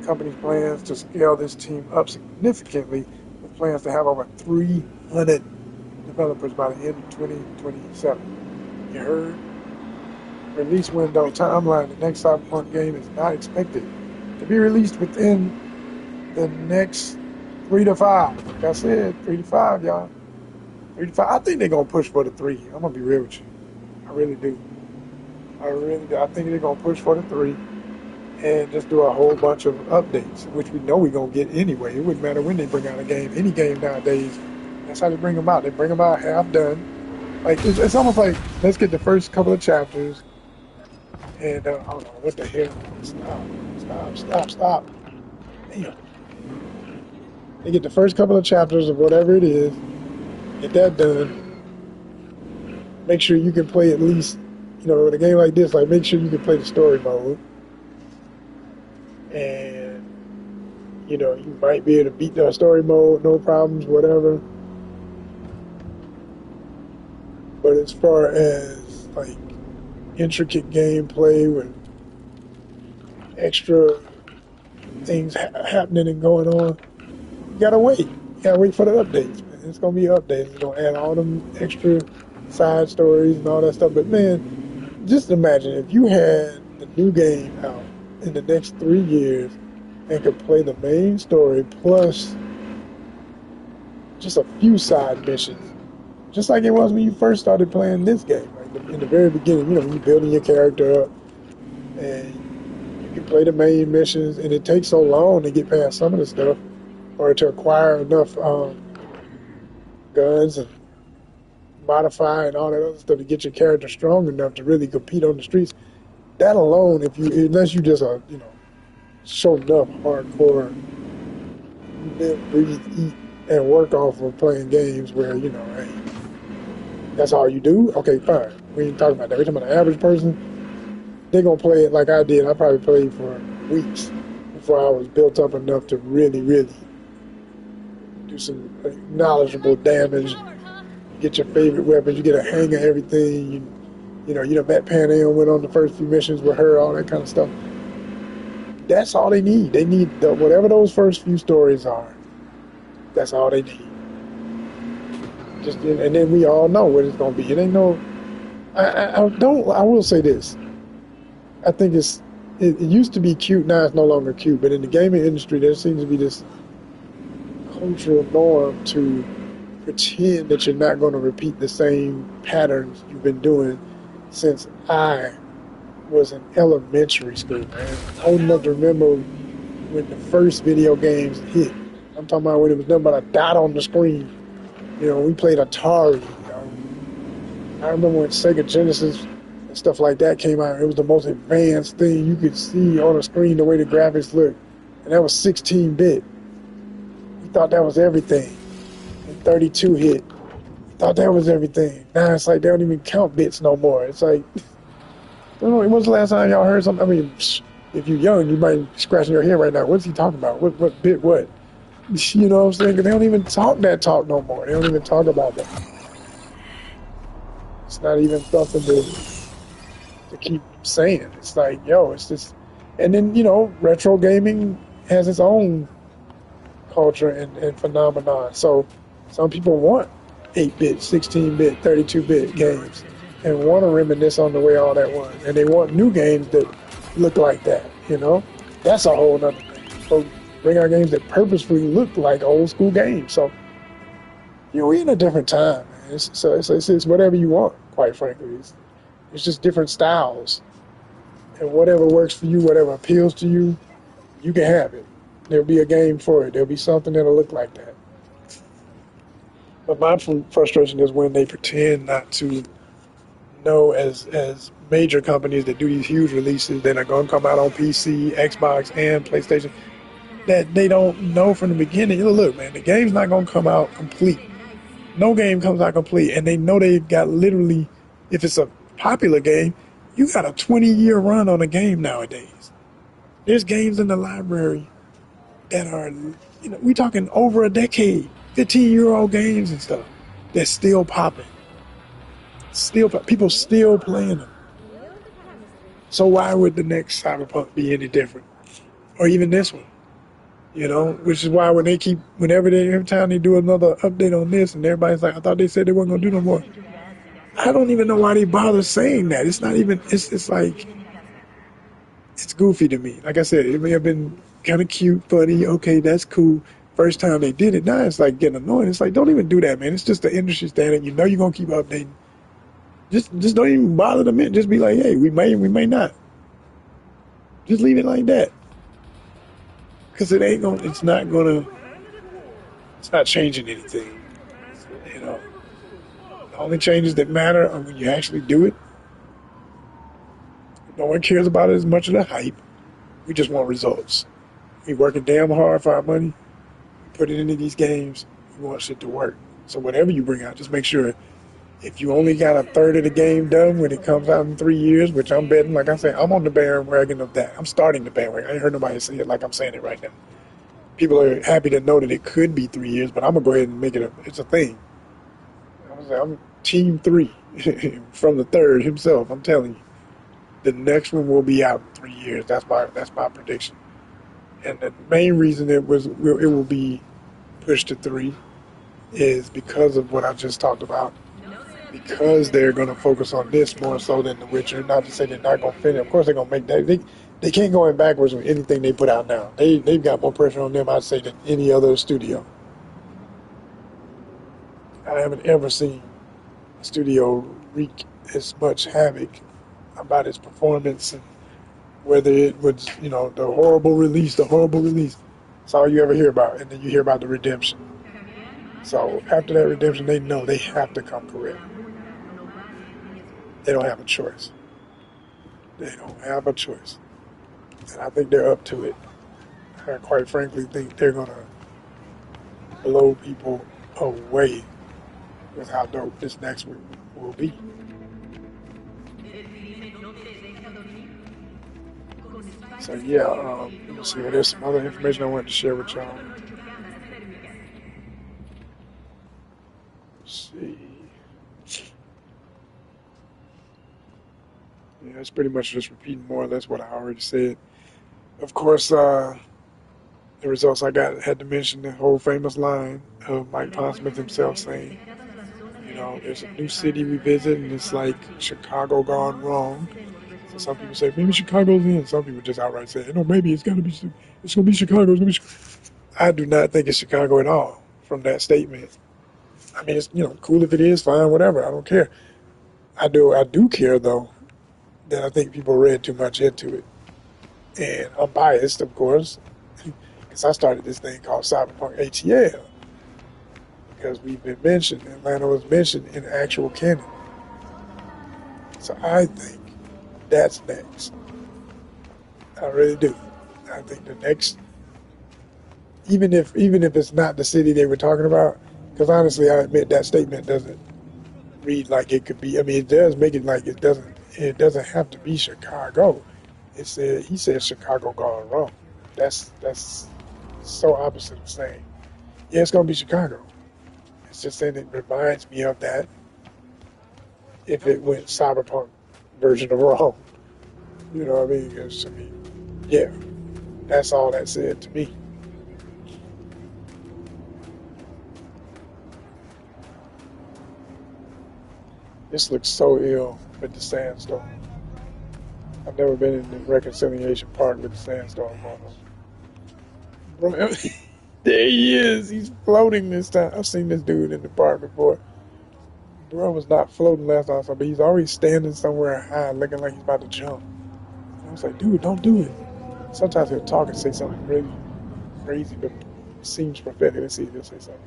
The company's plans to scale this team up significantly, with plans to have over 300 developers by the end of 2027. You heard? Release window timeline. The next Cyberpunk game is not expected to be released within the next 3 to 5. Like I said, 3 to 5, y'all. 3 to 5. I think they're going to push for the 3. I'm going to be real with you. I really do. I think they're going to push for the 3 and just do a whole bunch of updates, which we know we're going to get anyway. It wouldn't matter when they bring out a game. Any game nowadays, that's how they bring them out. They bring them out half done. Like, it's almost like, let's get the first couple of chapters. And, I don't know, what the hell? Stop. Damn. They get the first couple of chapters of whatever it is, get that done. Make sure you can play at least, with a game like this, like, make sure you can play the story mode. And, you might be able to beat the story mode, no problems, whatever. But as far as, like, intricate gameplay with extra things happening and going on, you gotta wait. You gotta wait for the updates, man. It's gonna be updates. It's gonna add all them extra side stories and all that stuff. But man, just imagine if you had the new game out in the next 3 years and could play the main story plus just a few side missions, just like it was when you first started playing this game. Like in the very beginning, when you're building your character up and you can play the main missions, and it takes so long to get past some of the stuff or to acquire enough guns and modify and all that other stuff to get your character strong enough to really compete on the streets. That alone, unless you just are, show enough hardcore, live, breathe, eat, and work off of playing games where, hey, that's all you do? Okay, fine. We ain't talking about that. We're talking about the average person. They're going to play it like I did. I probably played for weeks before I was built up enough to really, really do some knowledgeable damage. Get your favorite weapons. You get a hang of everything. You met Pan Am, went on the first few missions with her, all that kind of stuff. That's all they need. They need whatever those first few stories are. That's all they need. And then we all know what it's gonna be. It ain't no. I will say this. I think it used to be cute. Now it's no longer cute. But in the gaming industry, there seems to be this cultural norm to pretend that you're not going to repeat the same patterns you've been doing since I was in elementary school, man. Old enough to remember when the first video games hit. I'm talking about when it was nothing but a dot on the screen. We played Atari. I remember when Sega Genesis and stuff like that came out. It was the most advanced thing you could see on the screen, the way the graphics looked. And that was 16-bit. We thought that was everything. And 32 hit. We thought that was everything. Now it's like they don't even count bits no more. It's like, when was the last time y'all heard something? I mean, if you're young, you might be scratching your head right now. What's he talking about? What bit what? You know what I'm saying? 'Cause they don't even talk that talk no more. They don't even talk about that. It's not even something to keep saying. It's like, it's just... And then, retro gaming has its own culture and phenomenon. So some people want 8-bit, 16-bit, 32-bit games and want to reminisce on the way all that was. And they want new games that look like that, That's a whole nother thing. So bring out games that purposefully look like old school games. So, we're in a different time, man. It's whatever you want, quite frankly. It's just different styles. And whatever works for you, whatever appeals to you, you can have it. There'll be a game for it. There'll be something that'll look like that. But my frustration is when they pretend not to know, as major companies that do these huge releases that are going to come out on PC, Xbox, and PlayStation, that they don't know from the beginning. Look, man, the game's not going to come out complete. No game comes out complete, and they know they've got literally, if it's a popular game, you got a 20-year run on a game nowadays. There's games in the library that are, we talking over a decade, 15-year-old games and stuff that's still popping. People still playing them. So why would the next Cyberpunk be any different? Or even this one? Which is why every time they do another update on this and everybody's like, I thought they said they weren't going to do no more. I don't even know why they bother saying that. It's not even, it's like, it's goofy to me. Like I said, it may have been kind of cute, funny. Okay, that's cool. First time they did it, now it's like getting annoying. It's like, don't even do that, man. It's just the industry standard. You're going to keep updating. Just don't even bother them. Just be like, hey, we may not. Just leave it like that. Because it's not changing anything. The only changes that matter are when you actually do it. No one cares about it as much as the hype. We just want results. We working damn hard for our money. We put it into these games. We want shit to work. So whatever you bring out, just make sure if you only got a third of the game done when it comes out in 3 years, which I'm betting, like I said, I'm on the bandwagon of that. I'm starting the bandwagon. I ain't heard nobody say it like I'm saying it right now. People are happy to know that it could be 3 years, but I'm going to go ahead and make it's a thing. I'm team 3 from the third himself. I'm telling you. The next one will be out in 3 years. That's my prediction. And the main reason it will be pushed to 3 is because of what I just talked about. Because they're going to focus on this more so than The Witcher. Not to say they're not going to finish. Of course, they're going to make that. They can't go in backwards with anything they put out now. They've got more pressure on them, I'd say, than any other studio. I haven't ever seen a studio wreak as much havoc about its performance and whether it was, the horrible release. That's all you ever hear about. And then you hear about the redemption. So after that redemption, they know they have to come correct. They don't have a choice. And I think they're up to it. I quite frankly think they're going to blow people away with how dope this next one will be. So yeah, let me see. There's some other information I wanted to share with y'all. Let's see. Yeah, it's pretty much just repeating more or less what I already said. Of course, the results I had to mention the whole famous line of Mike Pondsmith himself saying, there's a new city we visit, and it's like Chicago gone wrong. So some people say, maybe Chicago's in. Some people just outright say, no, maybe it's going to be Chicago. I do not think it's Chicago at all from that statement. I mean, it's, cool if it is, fine, whatever. I don't care. I do care, though, that I think people read too much into it. And I'm biased, of course, because I started this thing called Cyberpunk ATL. Because Atlanta was mentioned in actual canon. So I think that's next. I really do. I think the next, even if it's not the city they were talking about, because honestly, I admit that statement doesn't read like it could be. I mean, it does make it like it doesn't have to be Chicago. He said Chicago gone wrong. That's so opposite of saying, yeah, it's gonna be Chicago. It's just saying it reminds me of that if it went Cyberpunk version of wrong. You know what I mean? Yeah, that's all that said to me. This looks so ill with the sandstorm. I've never been in the reconciliation part with the sandstorm going on. Remember, there he is. He's floating this time. I've seen this dude in the park before. Bro was not floating last time I saw, but he's already standing somewhere high, looking like he's about to jump. And I was like, dude, don't do it. Sometimes he'll talk and say something really crazy, but seems prophetic. Let's see if he'll say something.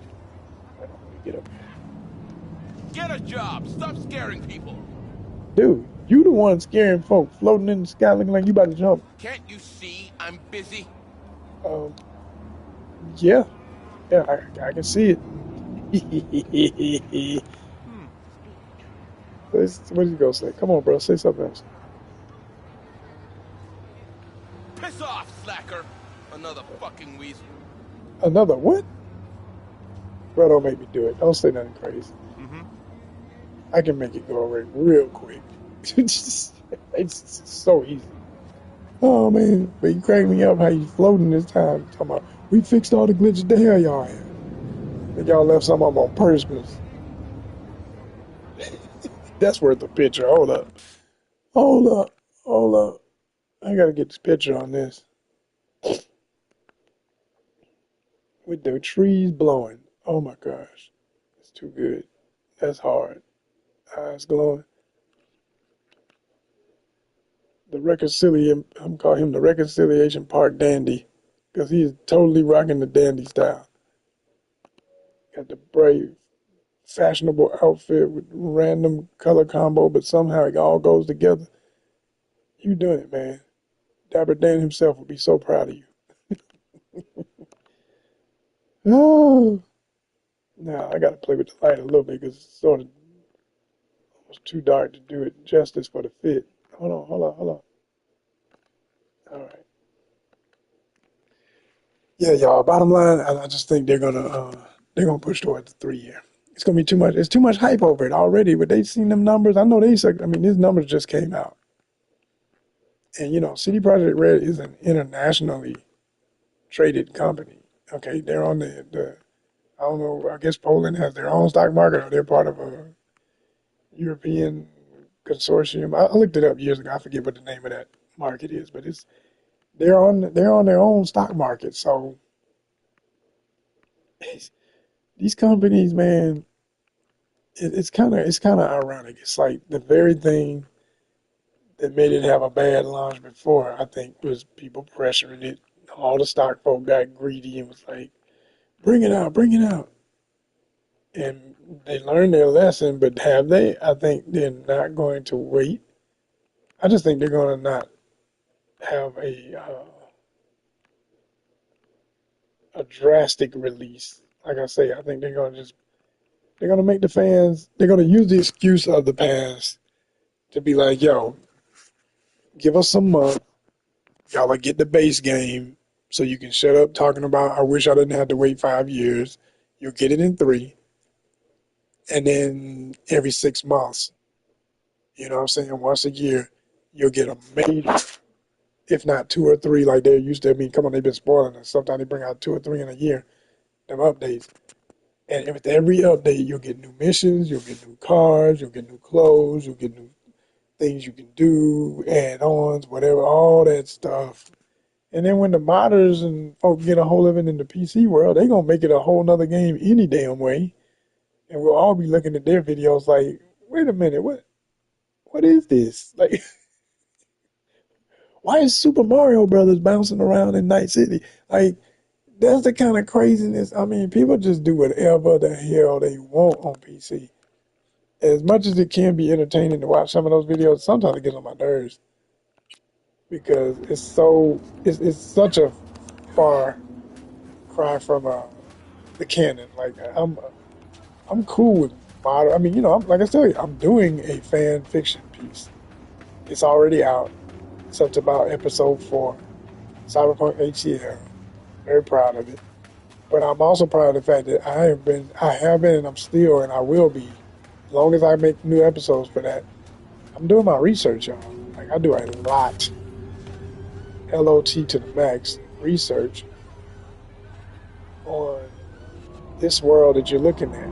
I don't want to get up here. Get a job. Stop scaring people. Dude, you the one scaring folk, floating in the sky looking like you about to jump. Can't you see I'm busy? Yeah. Yeah, I can see it. What did you go say? Come on, bro, say something else. Piss off, slacker. Another fucking weasel. Another what? Bro, don't make me do it. Don't say nothing crazy. I can make it go away real quick. It's so easy. Oh man, but you cracked me up how you floating this time. Talking about we fixed all the glitches. The hell y'all have? And y'all left some of them on purpose. That's worth a picture. Hold up. Hold up. Hold up. I gotta get this picture on this. With the trees blowing. Oh my gosh. It's too good. That's hard. Eyes glowing. I'm calling him the Reconciliation Park Dandy. Because he is totally rocking the dandy style. Got the brave, fashionable outfit with random color combo, but somehow it all goes together. You doing it, man. Dapper Dan himself would be so proud of you. Oh, now I gotta play with the light a little bit because it's sort of almost too dark to do it justice for the fit. Hold on. All right. Yeah, y'all. Bottom line, I just think they're gonna push towards the 3 year. It's gonna be too much. It's too much hype over it already. But they seen them numbers. I know they suck. I mean, these numbers just came out, and CD Projekt Red is an internationally traded company. Okay, they're on the I don't know. I guess Poland has their own stock market, or they're part of a European consortium. I looked it up years ago. I forget what the name of that market is, but they're on their own stock market. So these companies, man, it's kind of ironic. It's like the very thing that made it have a bad launch before, I think, was people pressuring it. All the stock folk got greedy and was like, bring it out, bring it out. And they learned their lesson, but have they? I think they're not going to wait. I just think they're going to not have a drastic release. Like I say, I think they're going to make the fans, they're going to use the excuse of the past to be like, yo, give us some month. Y'all will get the base game so you can shut up talking about, I wish I didn't have to wait 5 years. You'll get it in 3. And then every 6 months, you know what I'm saying, once a year, you'll get a major, if not 2 or 3 like they're used to. I mean, come on, they've been spoiling us. Sometimes they bring out 2 or 3 in a year, them updates. And with every update, you'll get new missions, you'll get new cars, you'll get new clothes, you'll get new things you can do, add-ons, whatever, all that stuff. And then when the modders and folk get a hold of it in the PC world, they gonna make it a whole nother game any damn way. And we'll all be looking at their videos like, wait a minute, what is this? Like, why is Super Mario Brothers bouncing around in Night City? Like, that's the kind of craziness. I mean, people just do whatever the hell they want on PC. As much as it can be entertaining to watch some of those videos, sometimes it gets on my nerves because it's such a far cry from the canon. Like, I'm cool with modern. I mean, like I said, I'm doing a fan fiction piece. It's already out. It's up to about episode 4. Cyberpunk HCL. Very proud of it. But I'm also proud of the fact that I have been, and I'm still, and I will be, as long as I make new episodes for that. I'm doing my research, y'all. Like, I do a lot, LOT to the max, research on this world that you're looking at.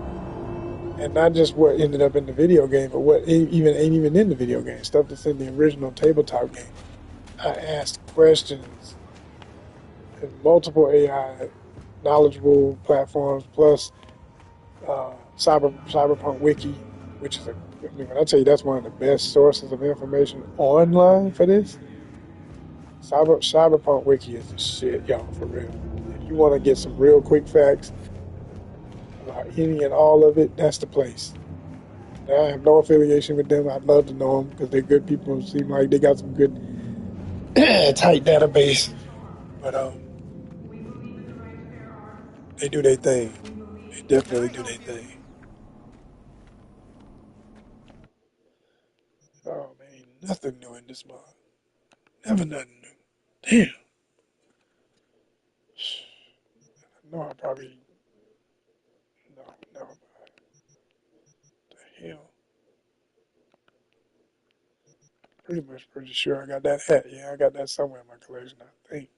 And not just what ended up in the video game, but what ain't even in the video game. Stuff that's in the original tabletop game. I asked questions and multiple AI knowledgeable platforms, plus Cyberpunk Wiki, which is I mean, when I tell you that's one of the best sources of information online for this, Cyberpunk Wiki is the shit, y'all, for real. If you want to get some real quick facts about any and all of it, that's the place. Now, I have no affiliation with them. I'd love to know them because they're good people. It seem like they got some good, tight database. But they do their thing. They definitely do their thing. Oh man, nothing new in this month. Never nothing new. Damn. No, I probably no, never mind. The hell. Pretty sure I got that hat. Yeah, I got that somewhere in my collection. I think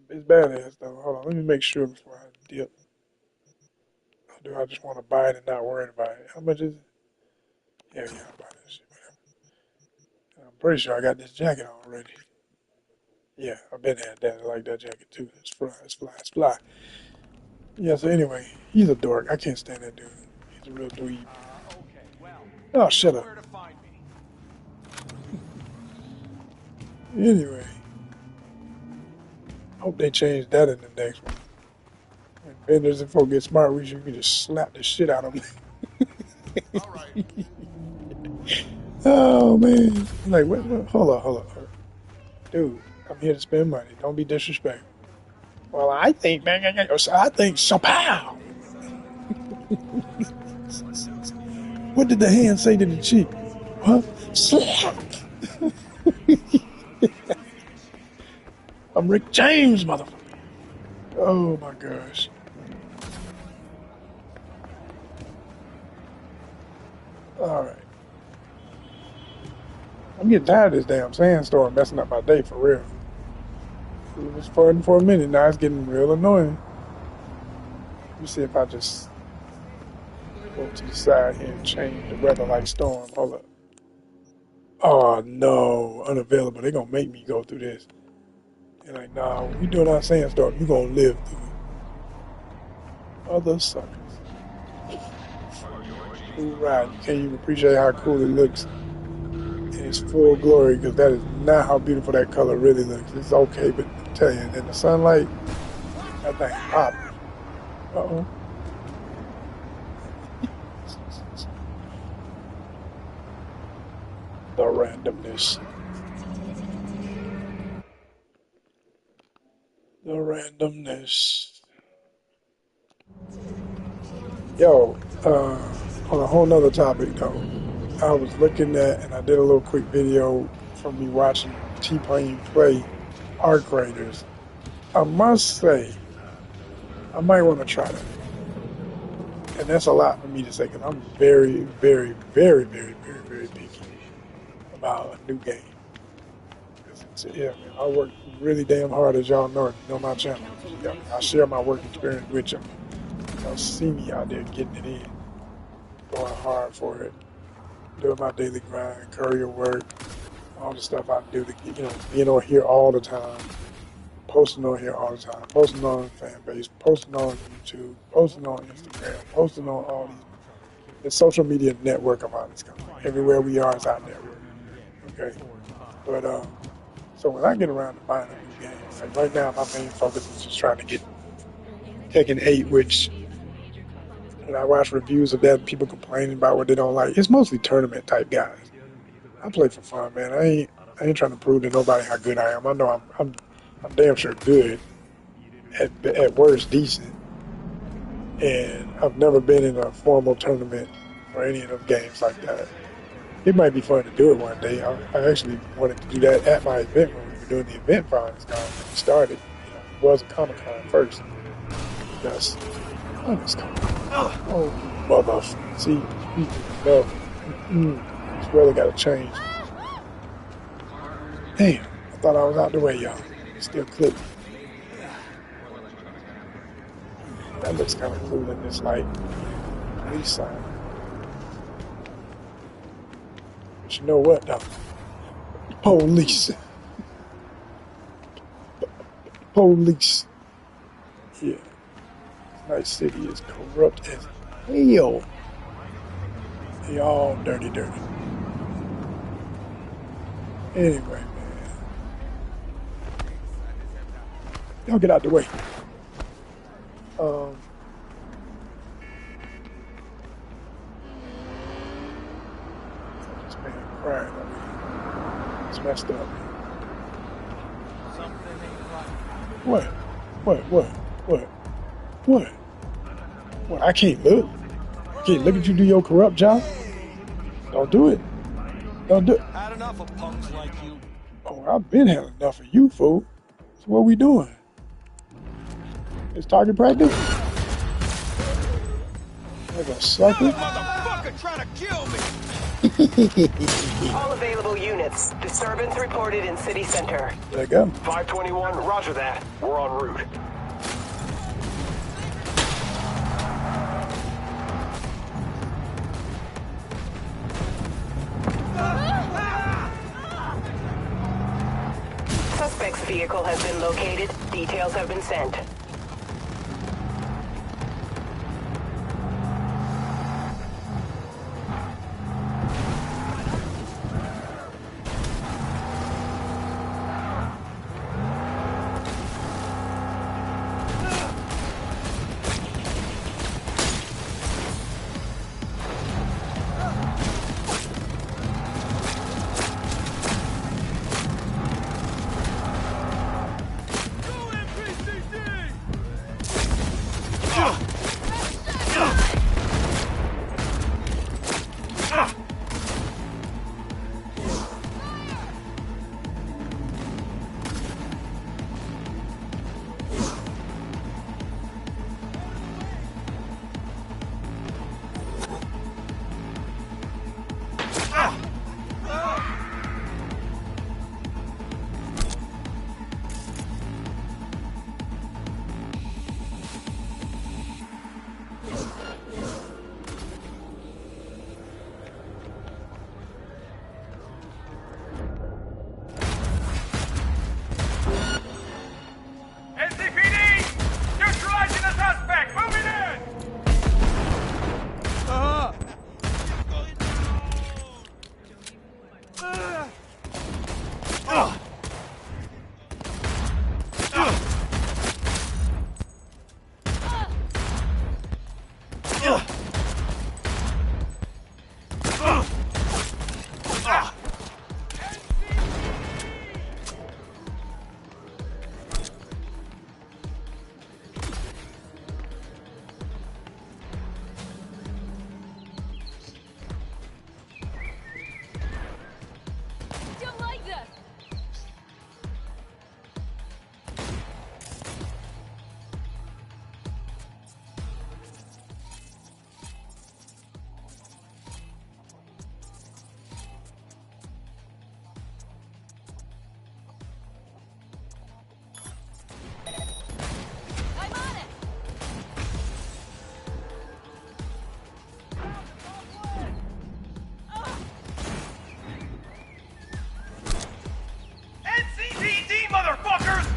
it's badass though. Hold on, let me make sure before I dip. Or do I just want to buy it and not worry about it? How much is it? Yeah, I'll buy that shit. Whatever. I'm pretty sure I got this jacket already. Yeah, I've been had that. I like that jacket too. It's fly, it's fly, it's fly. Yeah, so anyway, he's a dork. I can't stand that dude. He's a real dweeb. Okay, well, Oh, you know shut up. where to find me. Anyway, hope they change that in the next one. When vendors and folk get smart, we should just slap the shit out of them. All right. Oh man, like what? Hold on, dude. I'm here to spend money. Don't be disrespectful. Well, I think, man, I think so. Pow. What did the hand say to the cheek? Huh? Slap. I'm Rick James, motherfucker. Oh my gosh. All right. I'm getting tired of this damn sandstorm messing up my day for real. It was fun for a minute. Now it's getting real annoying. Let me see if I just go to the side here and change the weather like storm. Hold up. Oh no, unavailable. They're gonna make me go through this. They're like, nah, when we doing our sandstorm, you gonna live through it. Other suckers. Cool ride. You can't even appreciate how cool it looks in its full glory because that is not how beautiful that color really looks. It's okay, but I tell you, in the sunlight, that thing popping. Uh-oh. The randomness. The randomness. Yo, on a whole nother topic though, I was looking at and I did a little quick video from me watching T-Pain play Arc Raiders. I must say, I might want to try that. And that's a lot for me to say because I'm very, very, very, very, very, very picky about a new game. Yeah, man, I work really damn hard, as y'all know. If you know my channel, yeah, I share my work experience with y'all. Y'all see me out there getting it in, going hard for it, doing my daily grind, courier work, all the stuff I do to get, being on here all the time, posting on here all the time, posting on fan base, posting on YouTube, posting on Instagram, posting on all these. The social media network of all this company. Everywhere we are is our network. Okay, but so when I get around to buying a new game, like right now, my main focus is just trying to get Tekken 8, which when I watch reviews of that, people complaining about what they don't like. It's mostly tournament type guys. I play for fun, man. I ain't trying to prove to nobody how good I am. I know I'm damn sure good. At worst, decent. And I've never been in a formal tournament or any of those games like that. It might be fun to do it one day. I actually wanted to do that at my event when we were doing the event for Honest when we started. It was a Comic Con first. Because Honest Con. Oh, mother. See, no. It's really got to change. Damn, I thought I was out the way, y'all. Still clipping. That looks kind of cool in this light. Police sign. But you know what, though? Police. police. Yeah. Night City is corrupt as hell. They all dirty. Anyway, man. Y'all get out the way. This man crying over here. It's messed up. What? What? I can't look. I can't look at you do your corrupt job. Don't do it. Don't do it. Had enough of punks like you. Oh, I've been had enough of you, fool. So what we doing? It's target practice? Like a sucker? Motherfucker trying to kill me. All available units. Disturbance reported in city center. There you go. 521, roger that. We're en route. Suspect's vehicle has been located. Details have been sent. Don't like this. I'm on it. NCPD, motherfuckers!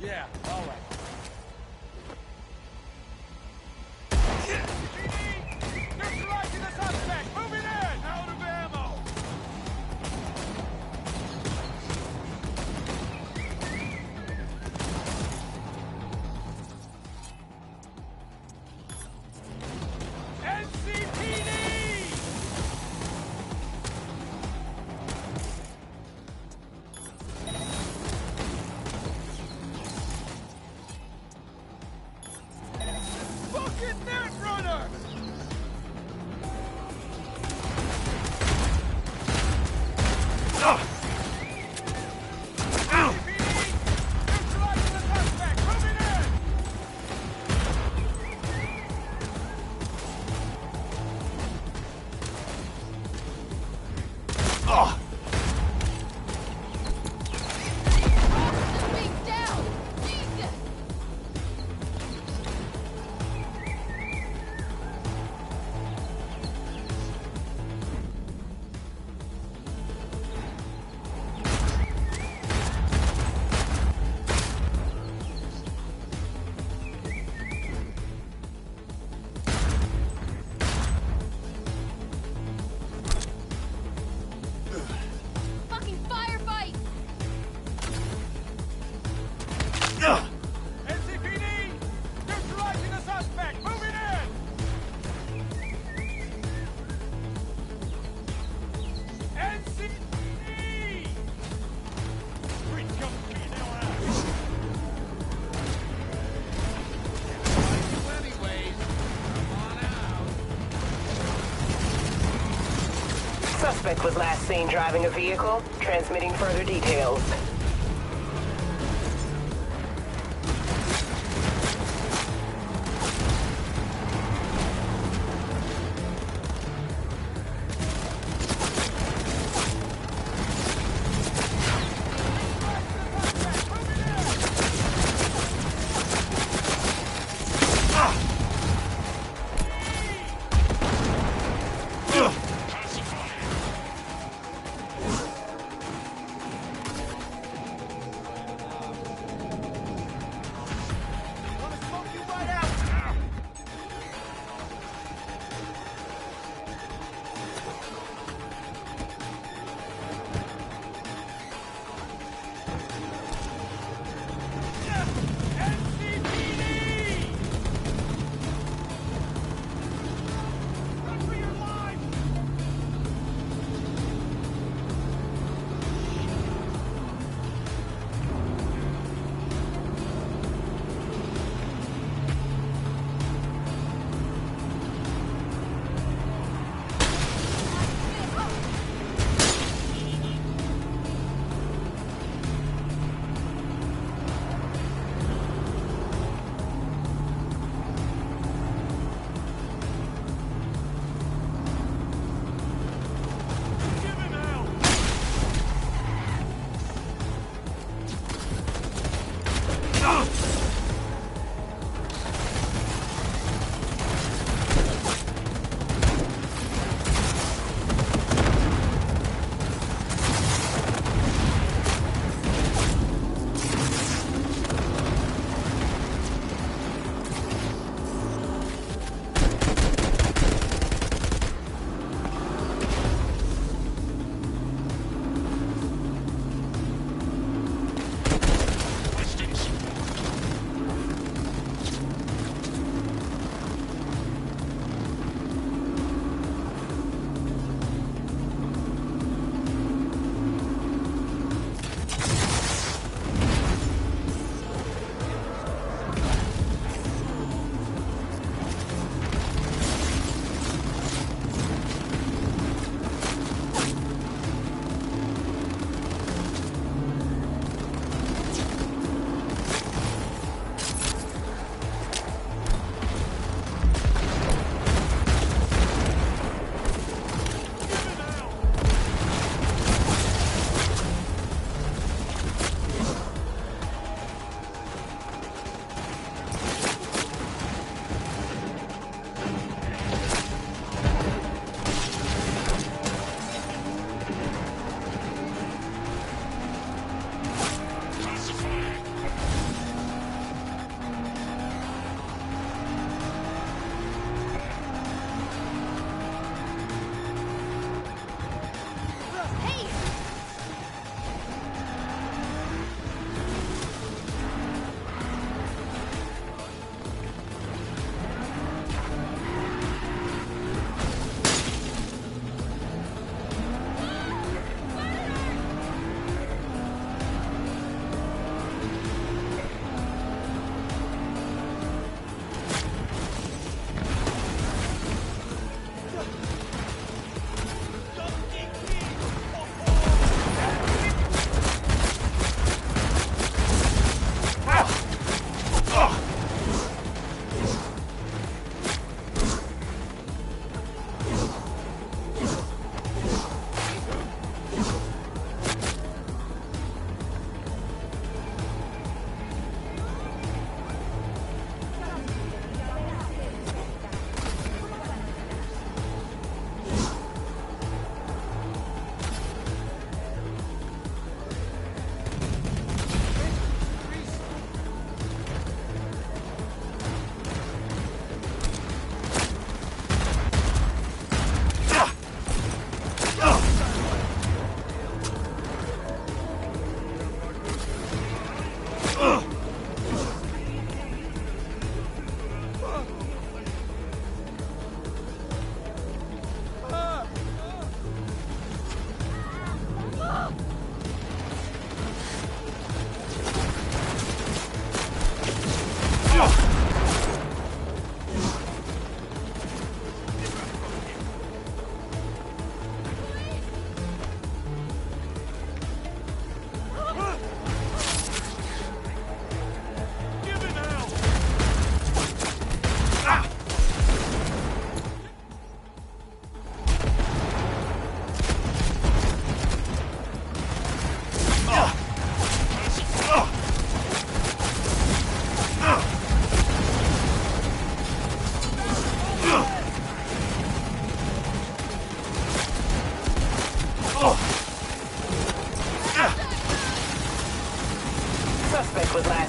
Yeah, all right. Neutralizing the suspect! Moving in! Out of ammo! NCPD! Fucking net runner! Neutralizing the suspect! Moving in! Officer being down! Jesus! Fucking firefight! NCPD! Neutralizing the suspect! Moving in! NCPD! Great company now out. Anyways, come on out. Suspect was last seen driving a vehicle, transmitting further details.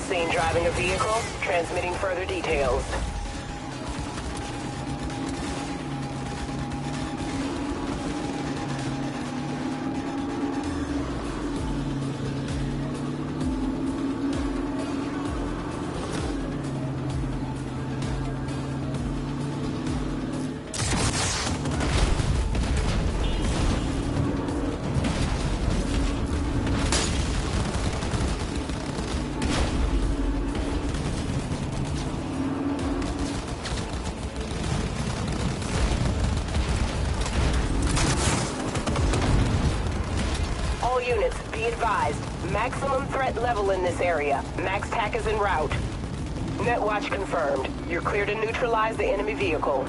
Last seen driving a vehicle, transmitting further details. All units, be advised. Maximum threat level in this area. Max TAC is en route. Netwatch confirmed. You're clear to neutralize the enemy vehicle.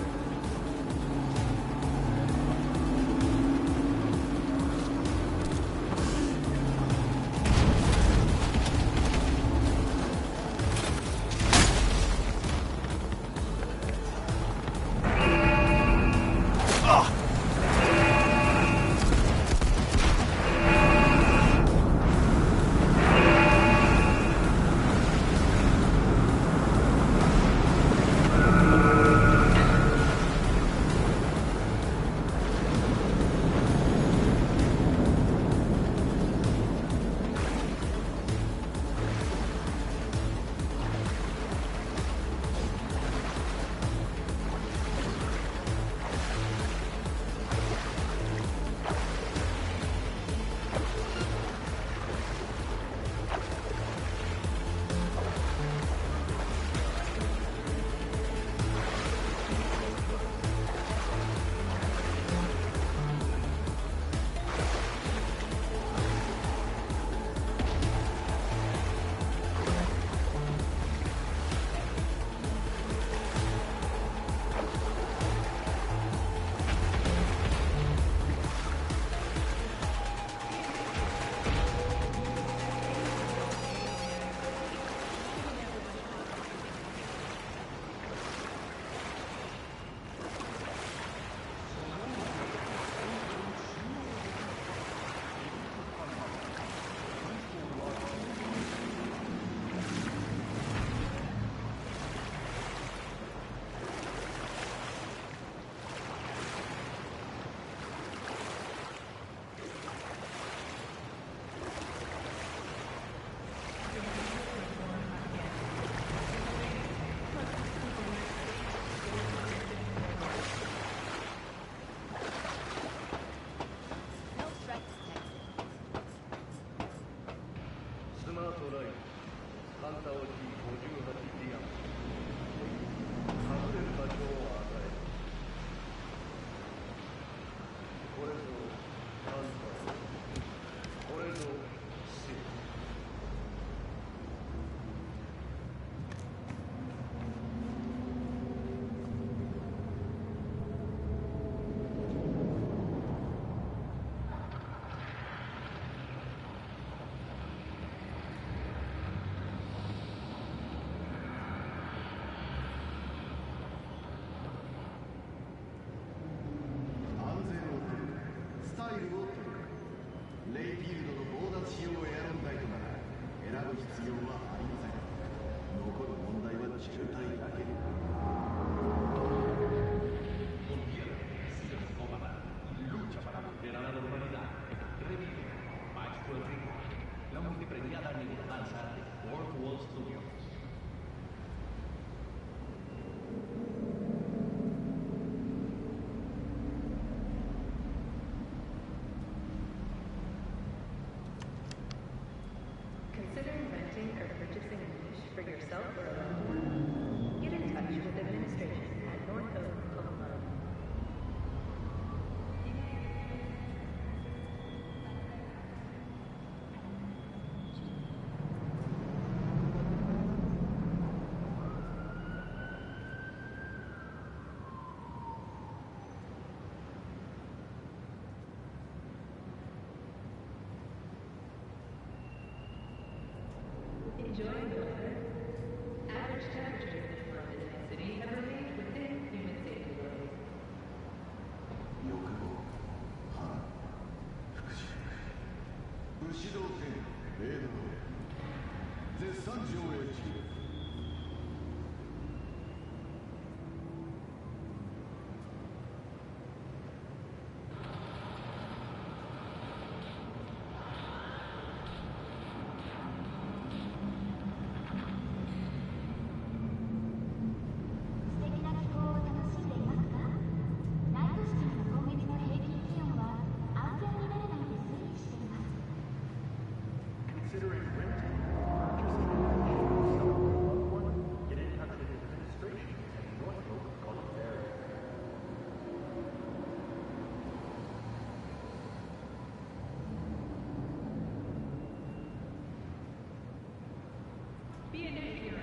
Be a net hero.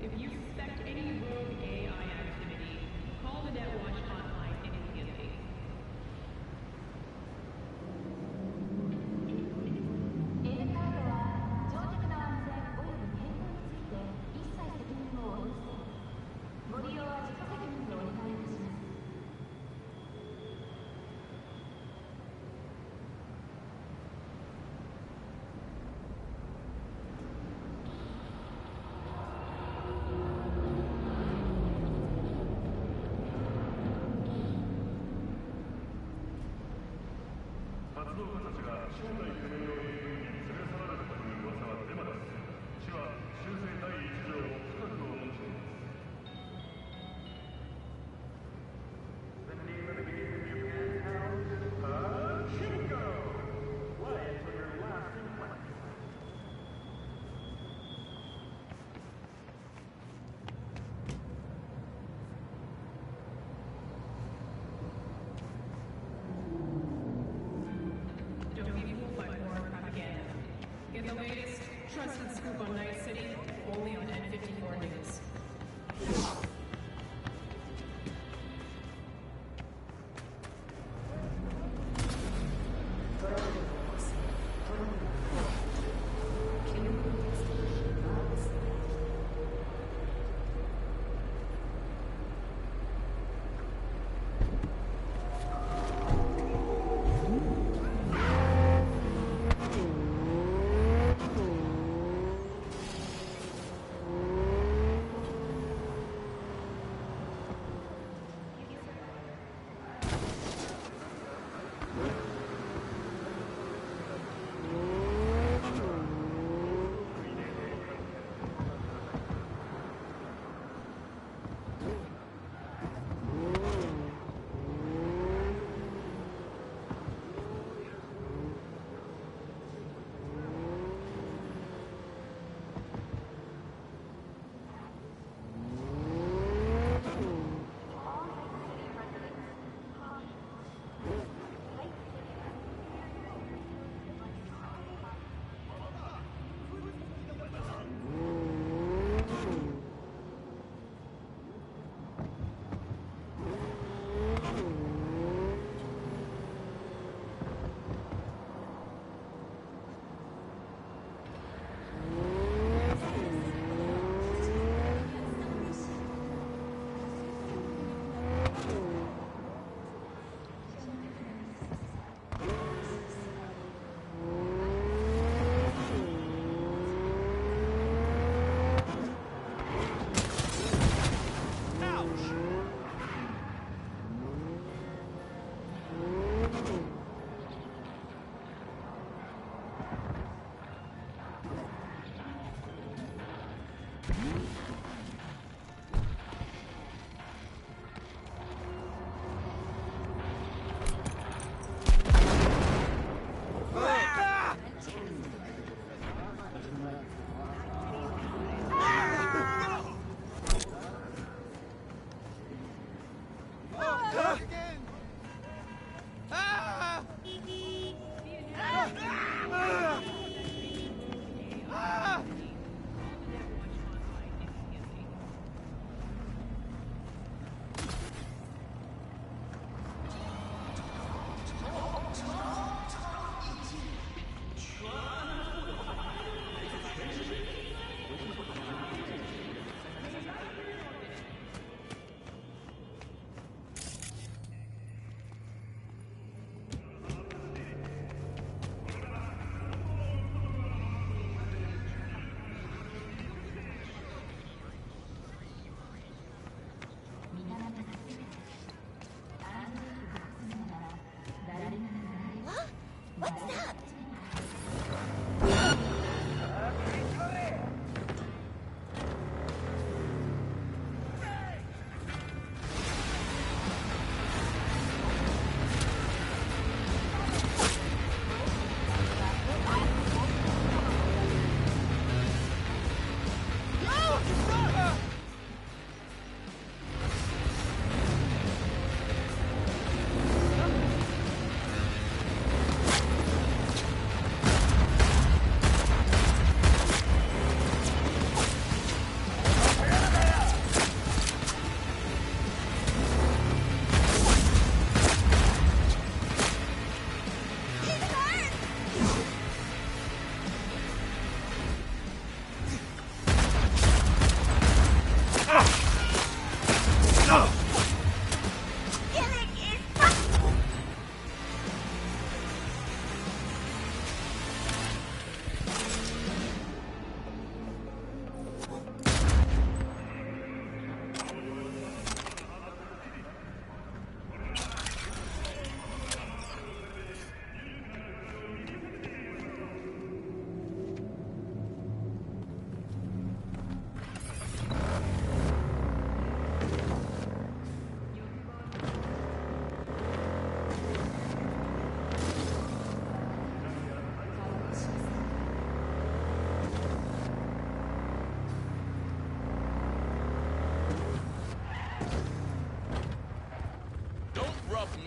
If you suspect any rogue AI activity, call the NetWatch hotline immediately. エアカードは乗客の安全および健康について一切責任を負いません。ご利用は自己責任でお願いいたします。活動家たちが正体不明の AV に連れ去られたという噂はデマです。市は修正第1条を深く思っています。The name of the game in Japan now is Shingo! Play until your last implant. Don't be fooled by foreign propaganda. Get the latest, trusted scoop on Night City, only on N54 News.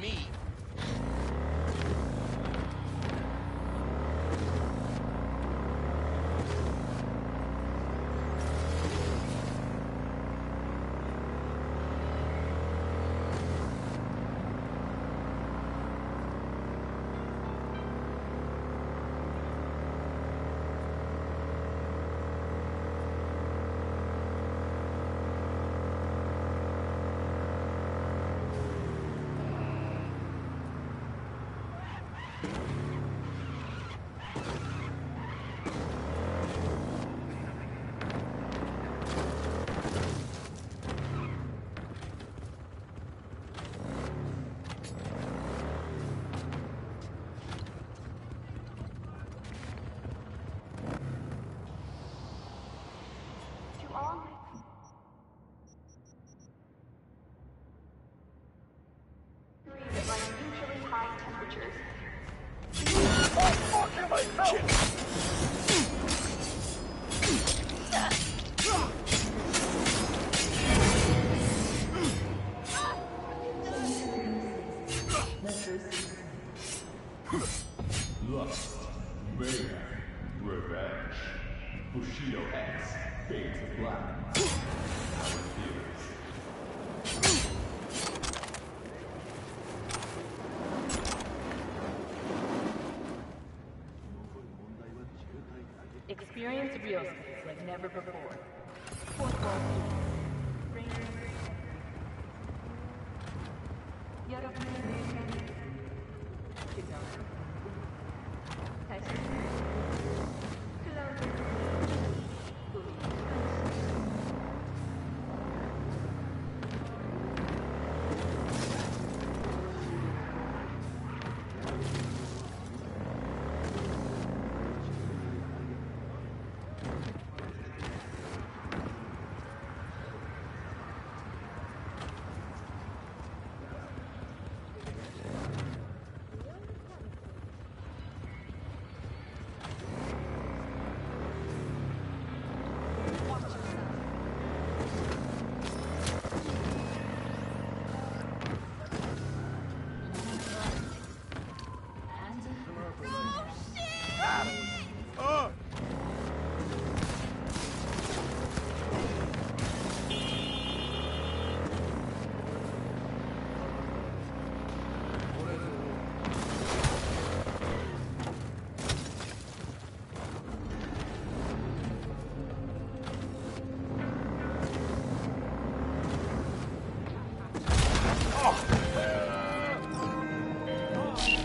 Me. Lust, mayhem, revenge. Bushido X, fate black. Our theories. Experience real space like never before. Fourth wall healing.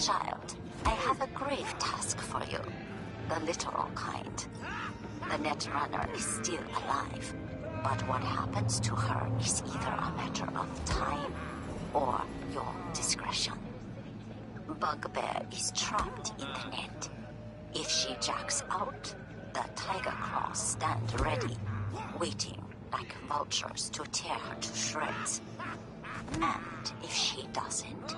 Child, I have a grave task for you. The literal kind. The Netrunner is still alive, but what happens to her is either a matter of time or your discretion. Bugbear is trapped in the net. If she jacks out, the tiger claws stand ready, waiting like vultures to tear her to shreds. And if she doesn't,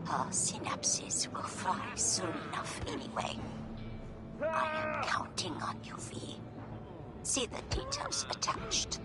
her synapses will fry soon enough anyway. I am counting on you, V. See the details attached.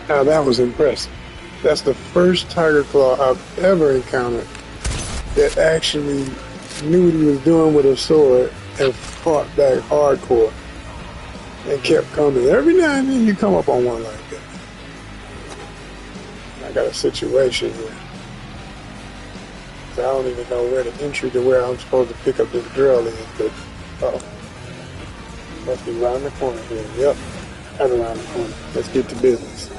Now that was impressive. That's the first tiger claw I've ever encountered that actually knew what he was doing with a sword and fought back hardcore and kept coming. Every now and then you come up on one like that. I got a situation here. So I don't even know where the entry to where I'm supposed to pick up this drill is, but must be around the corner here. Yep, right around the corner. Let's get to business.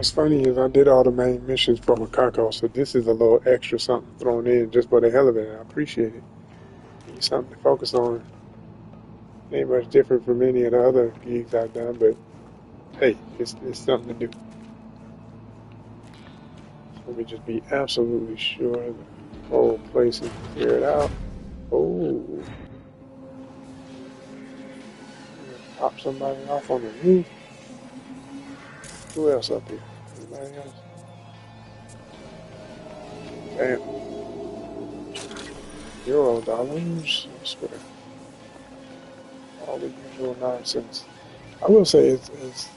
What's funny is I did all the main missions from Makako, so this is a little extra something thrown in just for the hell of it. I appreciate it. Need something to focus on. Ain't much different from any of the other gigs I've done, but hey, it's something to do. So let me just be absolutely sure the whole place is cleared out. Oh, pop somebody off on the roof. Who else up here? Anybody else? Damn. $0, I swear. All the usual nonsense. I will say it's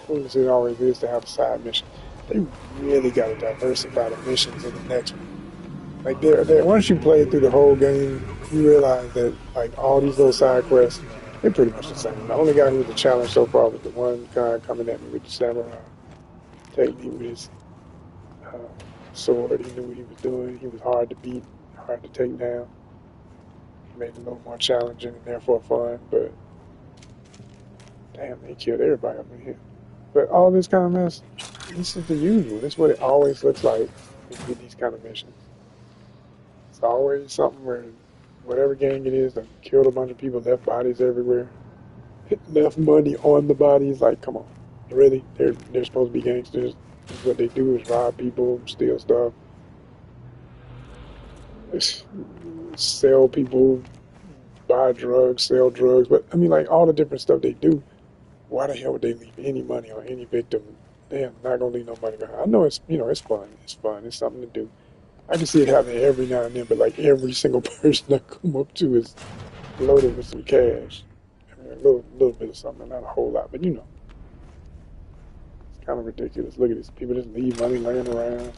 cool as it always is to have a side mission. They really got to diversify the missions in the next one. Like there, once you play through the whole game, you realize that like all these little side quests, they're pretty much the same. The only guy who was the challenge so far was the one guy coming at me with the samurai technique with his uh, sword. He knew what he was doing. He was hard to beat, hard to take down. Made it a little more challenging and therefore fun, but damn, they killed everybody up in here. But all this kind of mess, this is the usual. This is what it always looks like when you get these kind of missions. It's always something where whatever gang it is, they killed a bunch of people, left bodies everywhere, left money on the bodies. Like, come on, really? They're supposed to be gangsters. What they do is rob people, steal stuff, sell people, buy drugs, sell drugs. But I mean, like all the different stuff they do. Why the hell would they leave any money on any victim? They're not gonna leave no money behind. I know it's it's fun. It's fun. It's something to do. I can see it happening every now and then, but like every single person I come up to is loaded with some cash. I mean, a little bit of something, not a whole lot, but it's kind of ridiculous. Look at this. People just leave money laying around.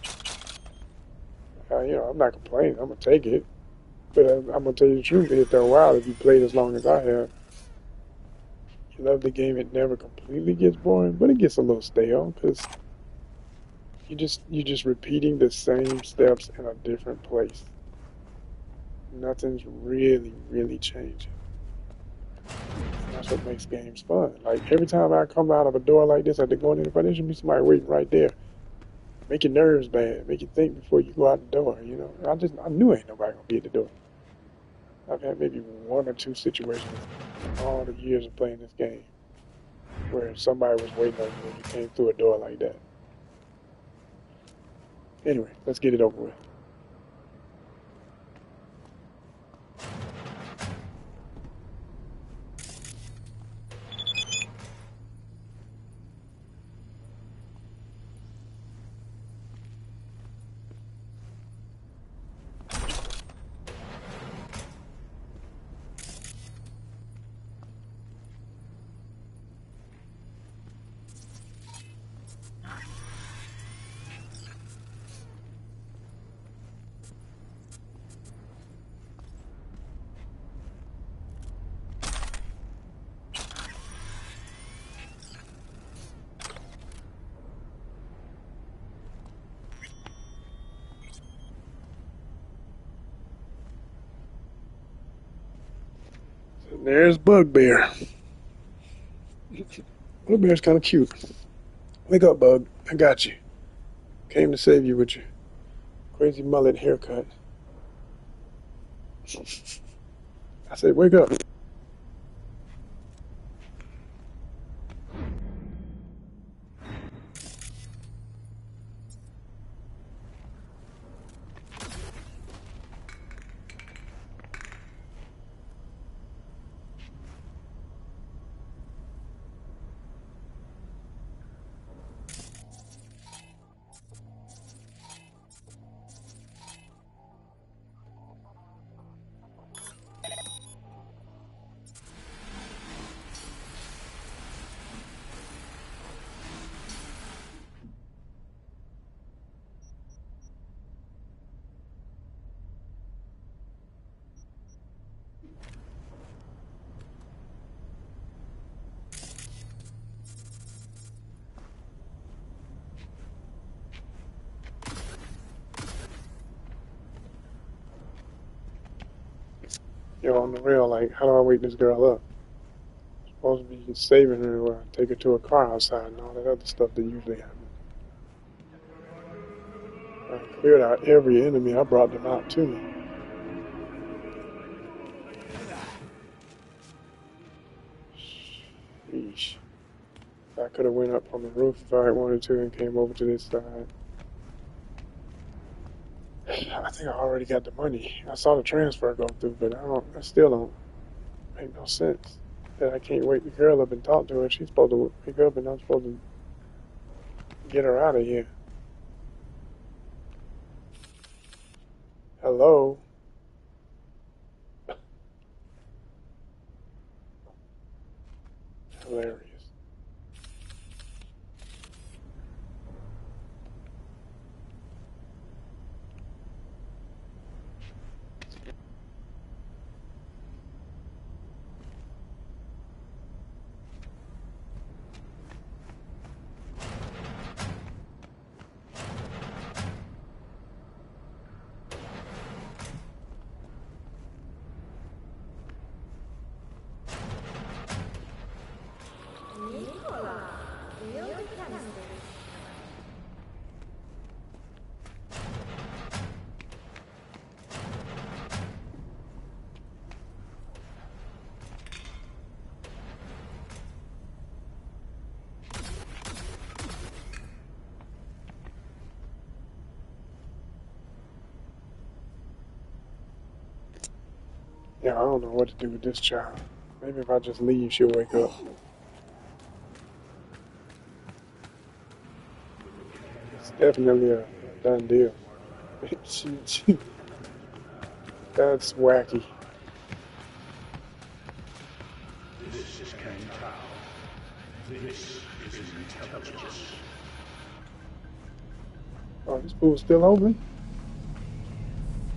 I'm not complaining. I'm gonna take it, but I'm gonna tell you the truth. After a while, if you played as long as I have, you love the game. It never completely gets boring, but it gets a little stale because you're just repeating the same steps in a different place. Nothing's really changing. That's what makes games fun. Like every time I come out of a door like this, after going in front, there should be somebody waiting right there. Make your nerves bad. Make you think before you go out the door. I knew ain't nobody gonna be at the door. I've had maybe one or two situations in all the years of playing this game where somebody was waiting on you when you came through a door like that. Anyway, let's get it over with. There's Bugbear. Bugbear's kind of cute. Wake up, Bug. I got you. Came to save you with your crazy mullet haircut. I said, wake up. You're on the rail, like, how do I wake this girl up? supposed to be saving her or take her to a car outside and all that other stuff that usually happens. I cleared out every enemy. I brought them out to me. Sheesh. I could have went up on the roof if I wanted to and came over to this side. I think I already got the money. I saw the transfer go through, but I still don't make no sense. That I can't wake the girl up and talk to her. She's supposed to wake up and I'm supposed to get her out of here. Hello? Hilarious. Yeah, I don't know what to do with this child. Maybe if I just leave, she'll wake up. It's definitely a done deal. That's wacky. This is Kang Tao. This is intelligence. Oh, this pool's still open?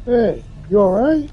Hey, you alright?